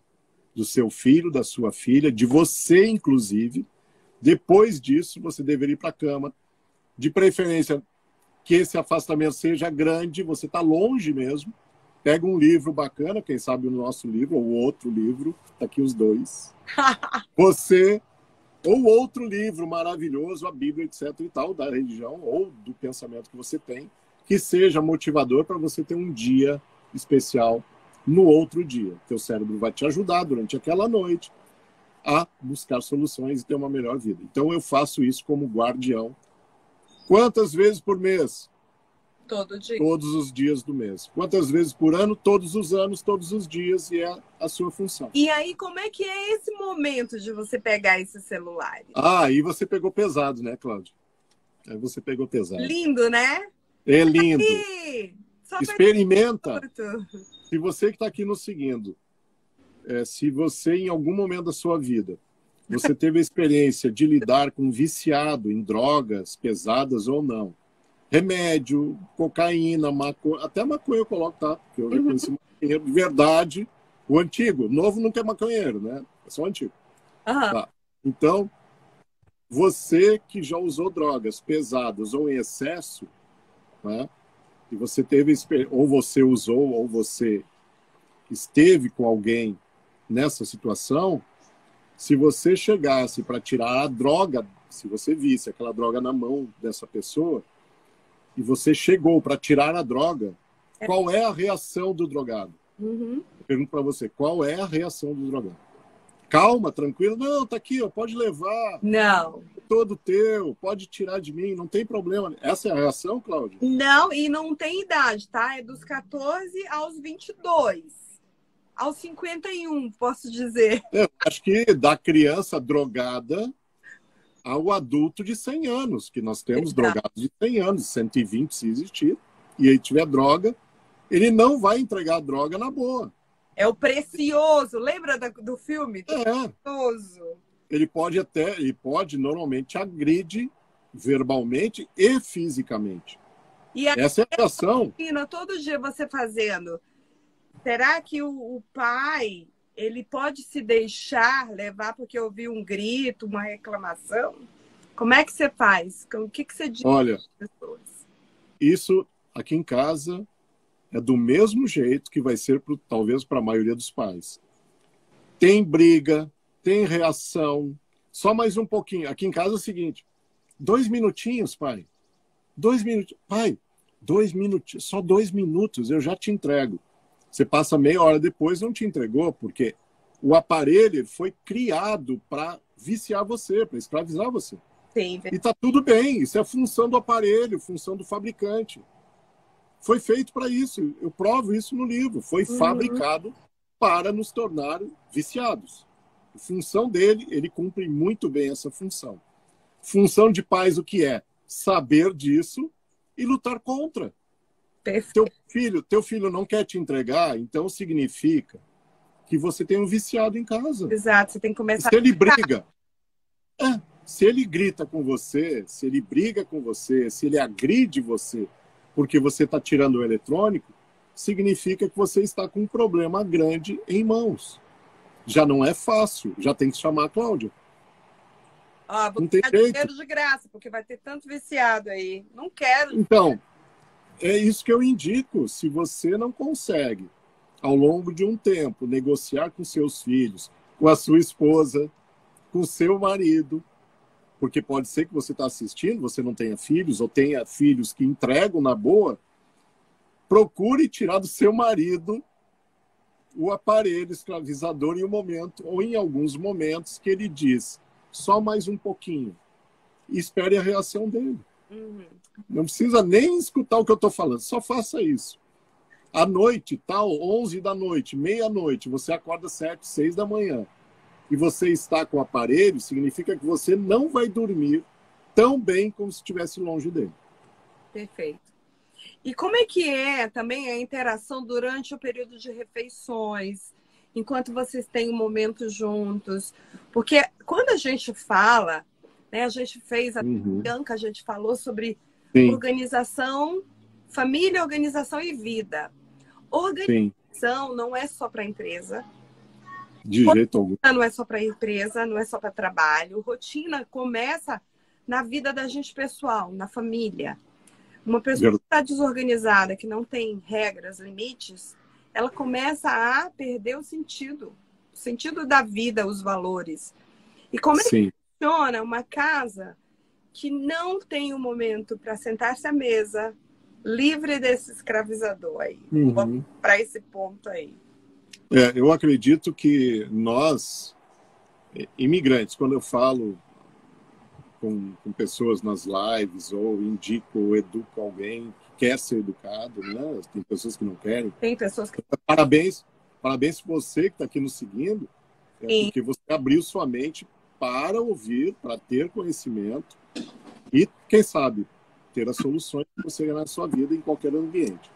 do seu filho, da sua filha, de você inclusive. Depois disso, você deveria ir para a cama, de preferência que esse afastamento seja grande, você está longe mesmo, pega um livro bacana, quem sabe o nosso livro, ou outro livro, tá aqui os 2. Ou outro livro maravilhoso, a Bíblia, etc. e tal, da religião, ou do pensamento que você tem, que seja motivador para você ter um dia especial no outro dia. Teu cérebro vai te ajudar durante aquela noite a buscar soluções e ter uma melhor vida. Então eu faço isso como guardião. Quantas vezes por mês? Todo dia. Todos os dias do mês. Quantas vezes por ano? Todos os anos, todos os dias, e é a sua função. E aí, como é que é esse momento de você pegar esse celular? Aí você pegou pesado, né, Cláudia? Aí você pegou pesado. Lindo, né? É lindo. Experimenta. Pergunto. Se você que está aqui nos seguindo, se você, em algum momento da sua vida, você teve a experiência de lidar com um viciado em drogas pesadas ou não, remédio, cocaína, maconha, até maconha eu coloco, tá? Porque eu já conheci maconheiro de verdade, o antigo, o novo nunca é maconheiro, né? É só o antigo. Tá. Então, você que já usou drogas pesadas ou em excesso, né? E você teve, ou você usou, ou você esteve com alguém nessa situação, se você chegasse para tirar a droga, se você visse aquela droga na mão dessa pessoa, e você chegou para tirar a droga, qual é a reação do drogado? Eu pergunto para você, qual é a reação do drogado? Calma, tranquilo. Não, tá aqui, ó, pode levar. Não. Todo teu, pode tirar de mim, não tem problema. Essa é a reação, Cláudia? Não, e não tem idade, tá? É dos 14 aos 22. Aos 51, posso dizer. Eu acho que da criança drogada ao adulto de 100 anos, que nós temos drogados de 100 anos, 120 se existir, e aí tiver droga, ele não vai entregar a droga na boa. É o Precioso, lembra do filme? Precioso. Ele pode normalmente agride verbalmente e fisicamente. E essa é a reação. Todo dia você fazendo, será que o pai ele pode se deixar levar porque ouviu um grito, uma reclamação? Como é que você faz? O que você diz para as pessoas? Isso aqui em casa é do mesmo jeito que vai ser, talvez, para a maioria dos pais. Tem briga, tem reação, só mais um pouquinho. Aqui em casa é o seguinte, 2 minutinhos, pai. 2 minutos. Pai, 2 minutos, só 2 minutos, eu já te entrego. Você passa meia hora depois, não te entregou, porque o aparelho foi criado para viciar você, para escravizar você. Sim. E tá tudo bem, isso é função do aparelho, função do fabricante. Foi feito para isso, eu provo isso no livro. Foi fabricado para nos tornar viciados. A função dele, ele cumpre muito bem essa função. Função de pais, o que é? Saber disso e lutar contra. Teu filho não quer te entregar, então significa que você tem um viciado em casa. Exato, você tem que começar Se ele briga, se ele grita com você, se ele briga com você, se ele agride você porque você está tirando o eletrônico, significa que você está com um problema grande em mãos. Já não é fácil, já tem que chamar a Cláudia. Vou não tem ganhar jeito. dinheiro de graça, porque vai ter tanto viciado aí. Não quero. Então, é isso que eu indico. Se você não consegue, ao longo de um tempo, negociar com seus filhos, com a sua esposa, com o seu marido, porque pode ser que você está assistindo, você não tenha filhos, ou tenha filhos que entregam na boa, procure tirar do seu marido o aparelho escravizador em um momento, ou em alguns momentos, que ele diz, só mais um pouquinho. E espere a reação dele. Não precisa nem escutar o que eu estou falando, só faça isso. À noite, tal, 11 da noite, meia-noite, você acorda 7, 6 da manhã, e você está com o aparelho, significa que você não vai dormir tão bem como se estivesse longe dele. Perfeito. E como é que é também a interação durante o período de refeições, enquanto vocês têm um momento juntos? Porque quando a gente fala, né, a gente fez a Bianca, a gente falou sobre organização, família, organização e vida. Organização não é só para a empresa. De jeito algum. Não é só para a empresa, não é só para trabalho. Rotina começa na vida da gente pessoal, na família. Uma pessoa que está desorganizada, que não tem regras, limites, ela começa a perder o sentido da vida, os valores. E como é que funciona uma casa que não tem um momento para sentar-se à mesa, livre desse escravizador aí? Para esse ponto aí. Eu acredito que nós, imigrantes, quando eu falo com pessoas nas lives, ou indico ou educo alguém que quer ser educado, né? Tem pessoas que não querem. Tem pessoas que... Parabéns para você que está aqui nos seguindo, porque você abriu sua mente para ouvir, para ter conhecimento e, quem sabe, ter as soluções para você ganhar na sua vida em qualquer ambiente.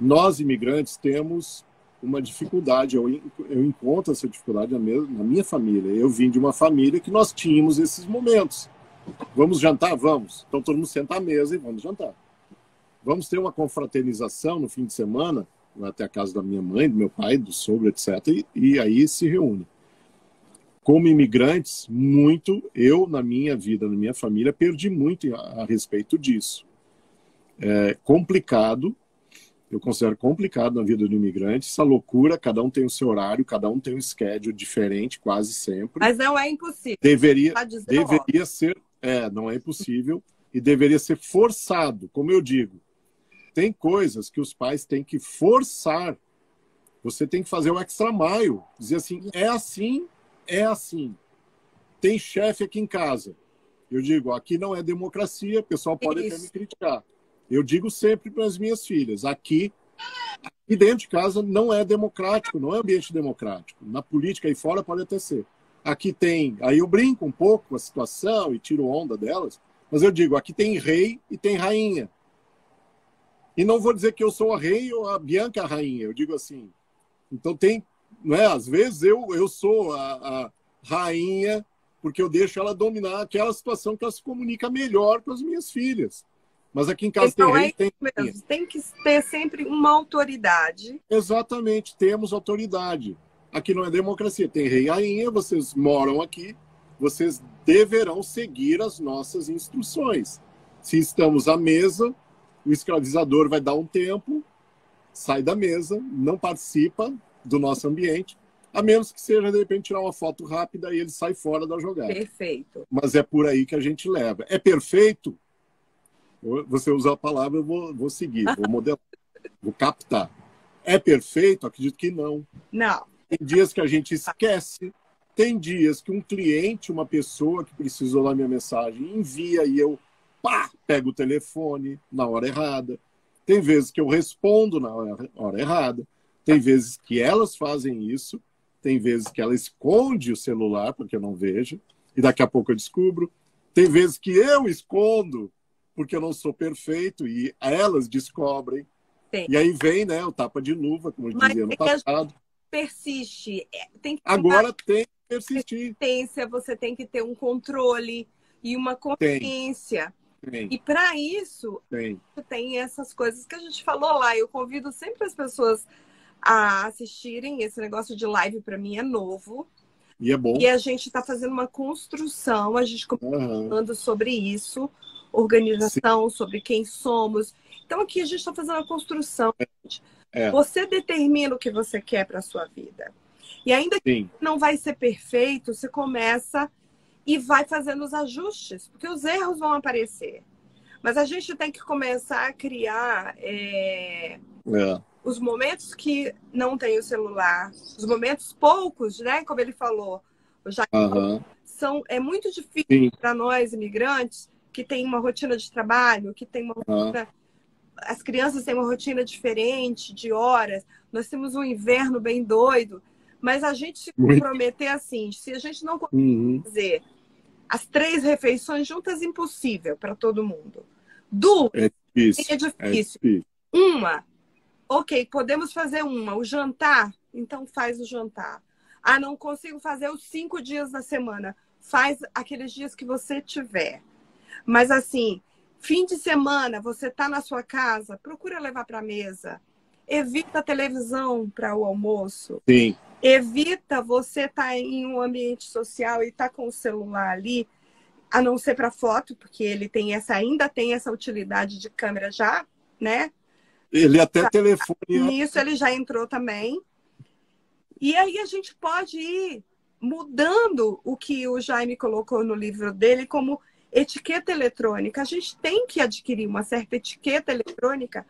Nós, imigrantes, temos uma dificuldade, eu encontro essa dificuldade na minha família. Eu vim de uma família que nós tínhamos esses momentos. Vamos jantar? Vamos. Então todo mundo senta à mesa e vamos jantar. Vamos ter uma confraternização no fim de semana, até a casa da minha mãe, do meu pai, do sogro, etc. E aí se reúne. Como imigrantes, eu, na minha vida, na minha família, perdi muito a respeito disso. É complicado. Eu considero complicado na vida do imigrante, essa loucura, cada um tem o seu horário, cada um tem um schedule diferente, quase sempre. Mas não é impossível. Deveria ser, não é impossível, e deveria ser forçado, como eu digo. Tem coisas que os pais têm que forçar, você tem que fazer o extra mile, dizer assim, é assim, é assim. Tem chefe aqui em casa. Eu digo, aqui não é democracia, o pessoal pode até me criticar. Eu digo sempre para as minhas filhas, aqui dentro de casa não é democrático, não é ambiente democrático. Na política aí fora pode até ser. Aqui tem, aí eu brinco um pouco com a situação e tiro onda delas, mas eu digo, aqui tem rei e tem rainha. E não vou dizer que eu sou a rei ou a Bianca a rainha, eu digo assim. Então tem, não é? Às vezes eu sou a rainha porque eu deixo ela dominar aquela situação que ela se comunica melhor com as minhas filhas. Mas aqui em casa então, tem rei, tem que ter sempre uma autoridade. Exatamente, temos autoridade. Aqui não é democracia, tem rei e rainha, vocês moram aqui, vocês deverão seguir as nossas instruções. Se estamos à mesa, o escravizador vai dar um tempo, sai da mesa, não participa do nosso ambiente, a menos que seja, de repente, tirar uma foto rápida e ele sai fora da jogada. Perfeito. Mas é por aí que a gente leva. É perfeito? Você usa a palavra, eu vou seguir, vou modelar, vou captar. É perfeito? Acredito que não. Não. Tem dias que a gente esquece, tem dias que um cliente, uma pessoa que precisou da minha mensagem, envia e eu pego o telefone na hora errada. Tem vezes que eu respondo na hora errada. Tem vezes que elas fazem isso. Tem vezes que ela esconde o celular porque eu não vejo. E daqui a pouco eu descubro. Tem vezes que eu escondo porque eu não sou perfeito e elas descobrem. Sim. E aí vem, né, o tapa de luva, como eu dizia no passado. persiste. Tem que ter Agora tem que persistir. persistência, você tem que ter um controle e uma Tem, consciência. tem, E para isso, tem. tem essas coisas que a gente falou lá. Eu convido sempre as pessoas a assistirem. Esse negócio de live para mim é novo. E é bom. E a gente está fazendo uma construção, a gente falando sobre isso, organização, sim, sobre quem somos. Então aqui a gente está fazendo uma construção. Você determina o que você quer para a sua vida. E ainda que não vai ser perfeito, você começa e vai fazendo os ajustes, porque os erros vão aparecer. Mas a gente tem que começar a criar os momentos que não tem o celular, os momentos poucos, né? Como ele falou, já é muito difícil para nós, imigrantes, que tem uma rotina de trabalho, que tem uma rotina... As crianças têm uma rotina diferente de horas, nós temos um inverno bem doido, mas a gente se comprometer assim, se a gente não conseguir fazer as 3 refeições juntas, impossível para todo mundo. 2, é difícil. Uma, ok, podemos fazer uma. O jantar, então faz o jantar. Ah, não consigo fazer os 5 dias da semana. Faz aqueles dias que você tiver. Mas assim, fim de semana, você está na sua casa, procura levar para a mesa. Evita a televisão para o almoço. Sim. Evita você estar em um ambiente social e estar com o celular ali, a não ser para foto, porque ele tem ainda tem essa utilidade de câmera já, né? Ele até telefone. Nisso ele já entrou também. E aí a gente pode ir mudando o que o Jaime colocou no livro dele como etiqueta eletrônica. A gente tem que adquirir uma certa etiqueta eletrônica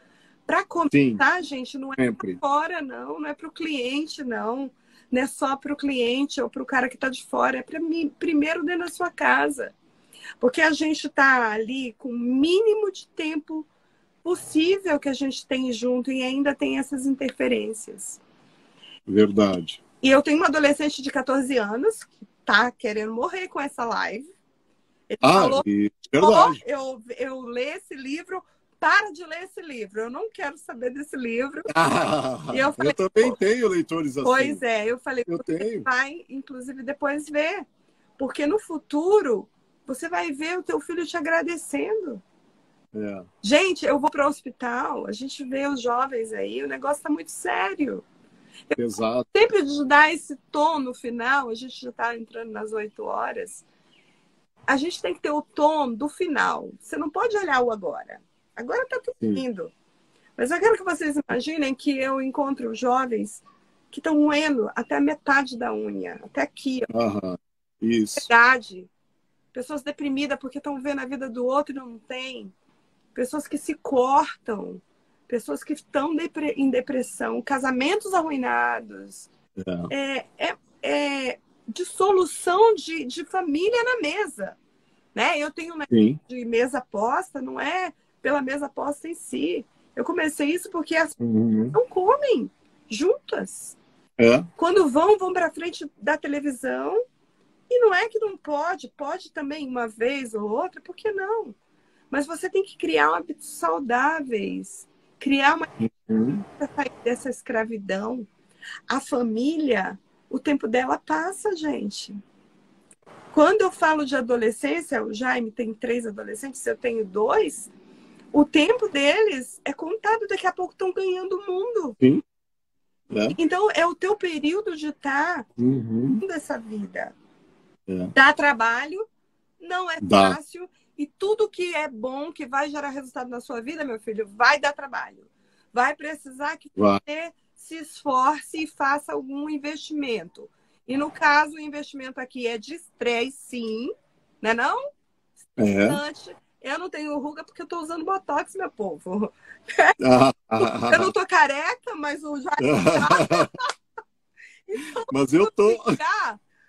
para começar, gente. Não é para fora, não é para o cliente, não. Não é só para o cliente ou para o cara que está de fora. É para mim, primeiro dentro da sua casa. Porque a gente está ali com o mínimo de tempo possível que a gente tem junto e ainda tem essas interferências. Verdade. E eu tenho uma adolescente de 14 anos que está querendo morrer com essa live. Ele falou, verdade. Eu leio esse livro, para de ler esse livro. Eu não quero saber desse livro. E eu também tenho leitores assim. Pois é, eu falei, você vai, inclusive, depois ver. Porque no futuro, você vai ver o teu filho te agradecendo. Gente, eu vou para o hospital, a gente vê os jovens aí, o negócio está muito sério. Exato. Sempre de dar esse tom no final, a gente já está entrando nas 8 horas. A gente tem que ter o tom do final. Você não pode olhar o agora. Agora está tudo lindo. Mas eu quero que vocês imaginem que eu encontro jovens que estão moendo até a metade da unha, até aqui. Isso. Verdade. Pessoas deprimidas porque estão vendo a vida do outro e não tem. Pessoas que se cortam. Pessoas que estão em depressão. Casamentos arruinados. Dissolução de família na mesa. Né? Eu tenho uma de mesa posta, não é pela mesa posta em si. Eu comecei isso porque as pessoas não comem juntas. Quando vão para frente da televisão, e não é que não pode também uma vez ou outra, por que não? Mas você tem que criar hábitos saudáveis, criar uma para sair dessa escravidão. A família, o tempo dela passa, gente. Quando eu falo de adolescência, o Jaime tem 3 adolescentes, eu tenho 2, o tempo deles é contado, daqui a pouco estão ganhando o mundo. Então, é o teu período de estar nessa vida. Dá trabalho, não é fácil, e tudo que é bom, que vai gerar resultado na sua vida, meu filho, vai dar trabalho. Vai precisar que você se esforce e faça algum investimento. E no caso, o investimento aqui é de estresse, sim, né não? Eu não tenho ruga porque eu estou usando Botox, meu povo. Eu não estou careca, mas o Jaime então, mas eu tô.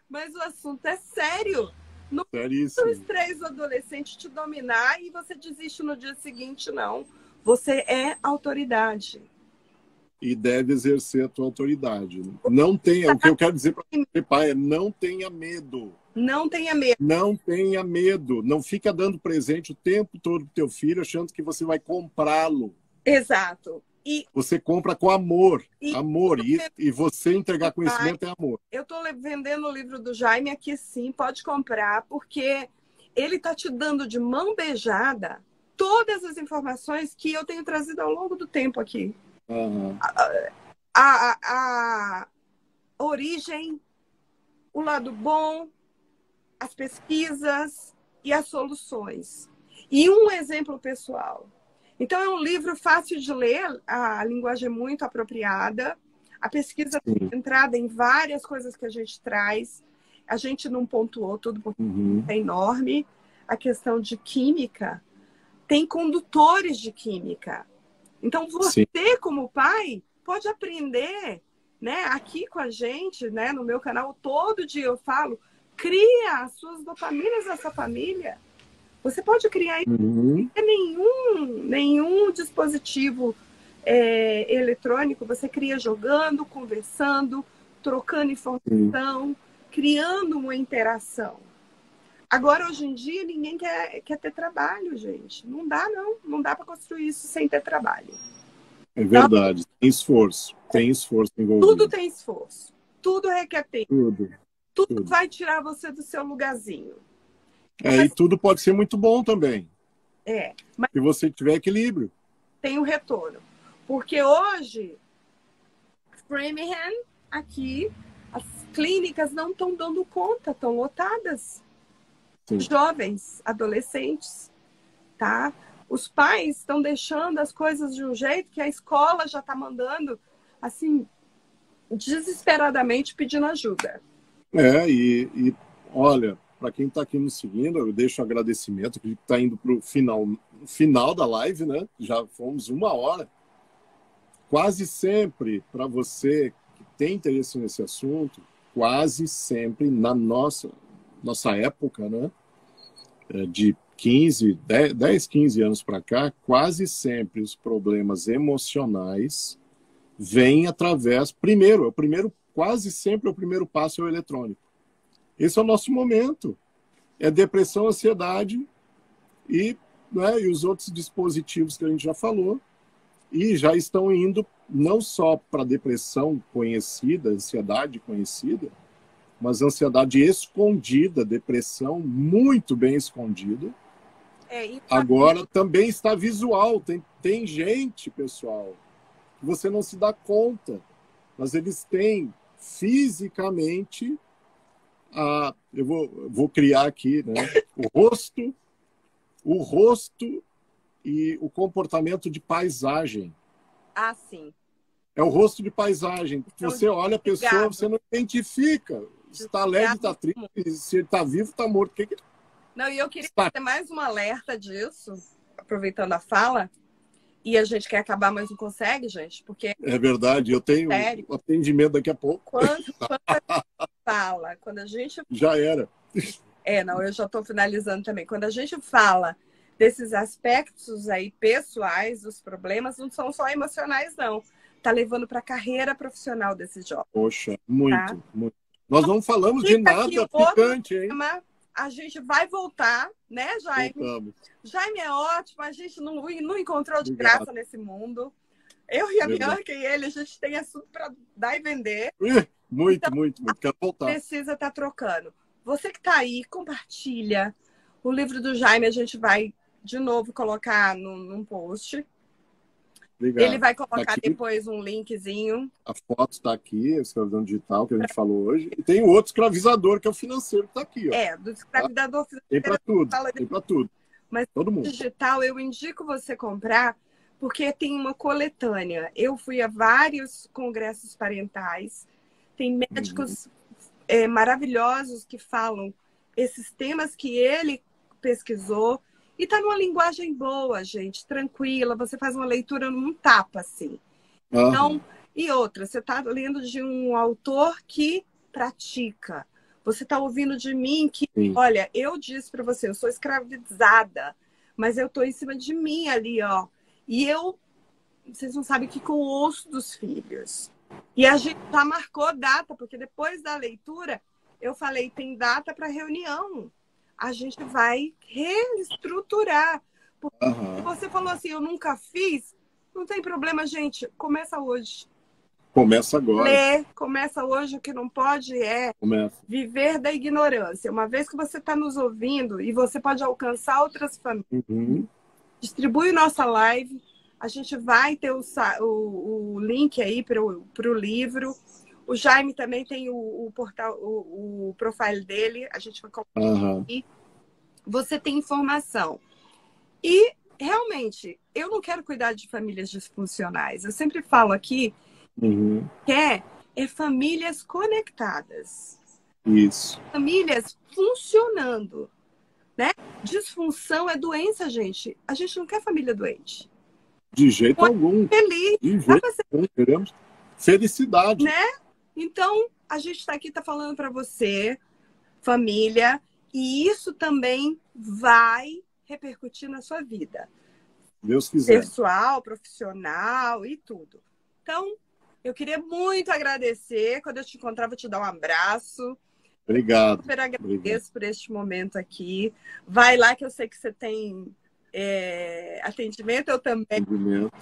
Mas o assunto é sério. Não Seríssimo. O estresse do adolescente te dominar e você desiste no dia seguinte, não. Você é autoridade. E deve exercer a tua autoridade. Não tenha, o que eu quero dizer para você, pai, é não tenha medo. Não tenha medo. Não tenha medo. Não fica dando presente o tempo todo pro teu filho achando que você vai comprá-lo. Exato. E, Você compra com amor. e Amor. E você entregar conhecimento é amor. eu estou vendendo o livro do Jaime aqui, sim, pode comprar, porque ele está te dando de mão beijada todas as informações que eu tenho trazido ao longo do tempo aqui. Uhum. A origem, o lado bom, as pesquisas e as soluções. E um exemplo pessoal. Então, é um livro fácil de ler, a linguagem é muito apropriada, a pesquisa é entrada em várias coisas que a gente traz, a gente não pontuou tudo porque é enorme. A questão de química, tem condutores de química. Então, você, como pai, pode aprender, né, aqui com a gente, né, no meu canal, todo dia eu falo, cria as suas dopaminas nessa família. Você pode criar nenhum dispositivo eletrônico, você cria jogando, conversando, trocando informação, criando uma interação. Agora, hoje em dia, ninguém quer ter trabalho, gente. Não dá, não. Não dá para construir isso sem ter trabalho. É verdade. Então, tem esforço. Tem esforço envolvido. Tudo tem esforço. Tudo requer tempo. Tudo vai tirar você do seu lugarzinho. E tudo pode ser muito bom também. Mas se você tiver equilíbrio. Tem um retorno. Porque hoje, Framingham, aqui, as clínicas não estão dando conta, estão lotadas. Jovens, adolescentes, tá? Os pais estão deixando as coisas de um jeito que a escola já está mandando, assim, desesperadamente pedindo ajuda. E olha, para quem está aqui nos seguindo, eu deixo um agradecimento, que está indo para o final da live, né? Já fomos 1 hora. Quase sempre, para você que tem interesse nesse assunto, quase sempre, na nossa época, né? De 10, 15 anos para cá, quase sempre os problemas emocionais vêm através, quase sempre o primeiro passo é o eletrônico. Esse é o nosso momento. É depressão, ansiedade e os outros dispositivos que a gente já falou. E já estão indo não só para depressão conhecida, ansiedade conhecida, mas ansiedade escondida, depressão muito bem escondida. Agora também está visual. Tem gente, pessoal, que você não se dá conta, mas eles têm fisicamente eu vou criar aqui, né? o rosto e o comportamento de paisagem. Sim. É o rosto de paisagem. Então, você olha a pessoa, você não identifica. Se está alegre, está triste, se ele está vivo, está morto. Não, e eu queria fazer mais um alerta disso, aproveitando a fala, e a gente quer acabar, mas não consegue, gente, porque... É verdade, eu tenho atendimento daqui a pouco. Quando a gente... Já era. Eu já estou finalizando também. Quando a gente fala desses aspectos aí pessoais, dos problemas, não são só emocionais, não. Tá levando para a carreira profissional desses jovens. Poxa, muito, muito. Nós não falamos de nada picante, hein? A gente vai voltar, né, Jaime? Voltamos. Jaime é ótimo, a gente não encontrou de graça nesse mundo. Eu e a Bianca e ele, a gente tem assunto para dar e vender. Muito. Quero voltar. Precisa estar trocando. Você que está aí, compartilha. O livro do Jaime a gente vai, de novo, colocar num post. Obrigado. Ele vai colocar depois um linkzinho. A foto está aqui, a escravidão digital, que a gente falou hoje. E tem o outro escravizador, que é o financeiro, que está aqui. Ó. Do escravizador financeiro. Tem para tudo, tem para tudo. Mas todo mundo. Digital, eu indico você comprar, porque tem uma coletânea. Eu fui a vários congressos parentais. Tem médicos maravilhosos que falam esses temas que ele pesquisou. E tá numa linguagem boa, gente, tranquila. Você faz uma leitura num tapa, assim. Então, e outra, você tá lendo de um autor que pratica. Você tá ouvindo de mim que, olha, eu disse para você, eu sou escravizada, mas eu tô em cima de mim ali, ó. E vocês não sabem que com o osso dos filhos. E a gente já marcou data, porque depois da leitura, eu falei, tem data para reunião. A gente vai reestruturar. Porque você falou assim, eu nunca fiz. Não tem problema, gente. Começa hoje. Começa agora. Lê, começa hoje. O que não pode é viver da ignorância. Uma vez que você está nos ouvindo e você pode alcançar outras famílias, distribui nossa live. A gente vai ter o link aí para o livro. O Jaime também tem o portal, o profile dele. A gente vai colocar aqui. Você tem informação. E, realmente, eu não quero cuidar de famílias disfuncionais. Eu sempre falo aqui que é famílias conectadas. Isso. Famílias funcionando. Né? Disfunção é doença, gente. A gente não quer família doente. De jeito algum. Feliz. De jeito algum. Queremos felicidade. Né? Então, a gente está aqui, está falando para você, família, e isso também vai repercutir na sua vida. Deus quiser. Pessoal, profissional e tudo. Então, eu queria muito agradecer. Quando eu te encontrar, vou te dar um abraço. Obrigado. Super agradeço por este momento aqui. Vai lá que eu sei que você tem atendimento, eu também.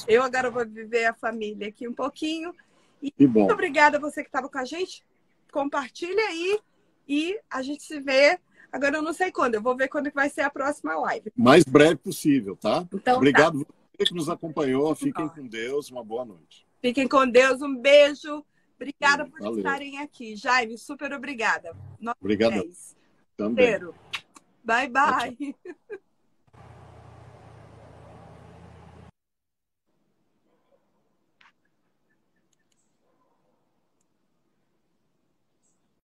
Eu agora vou viver a família aqui um pouquinho. E muito obrigada a você que estava com a gente. Compartilha aí e a gente se vê. Agora eu não sei quando, eu vou ver quando vai ser a próxima live. Mais breve possível, tá? Então, obrigado você que nos acompanhou. Fiquem com Deus, uma boa noite. Fiquem com Deus, um beijo. Obrigada por estarem aqui. Jaime, super obrigada. Obrigado. Também. Bye, bye.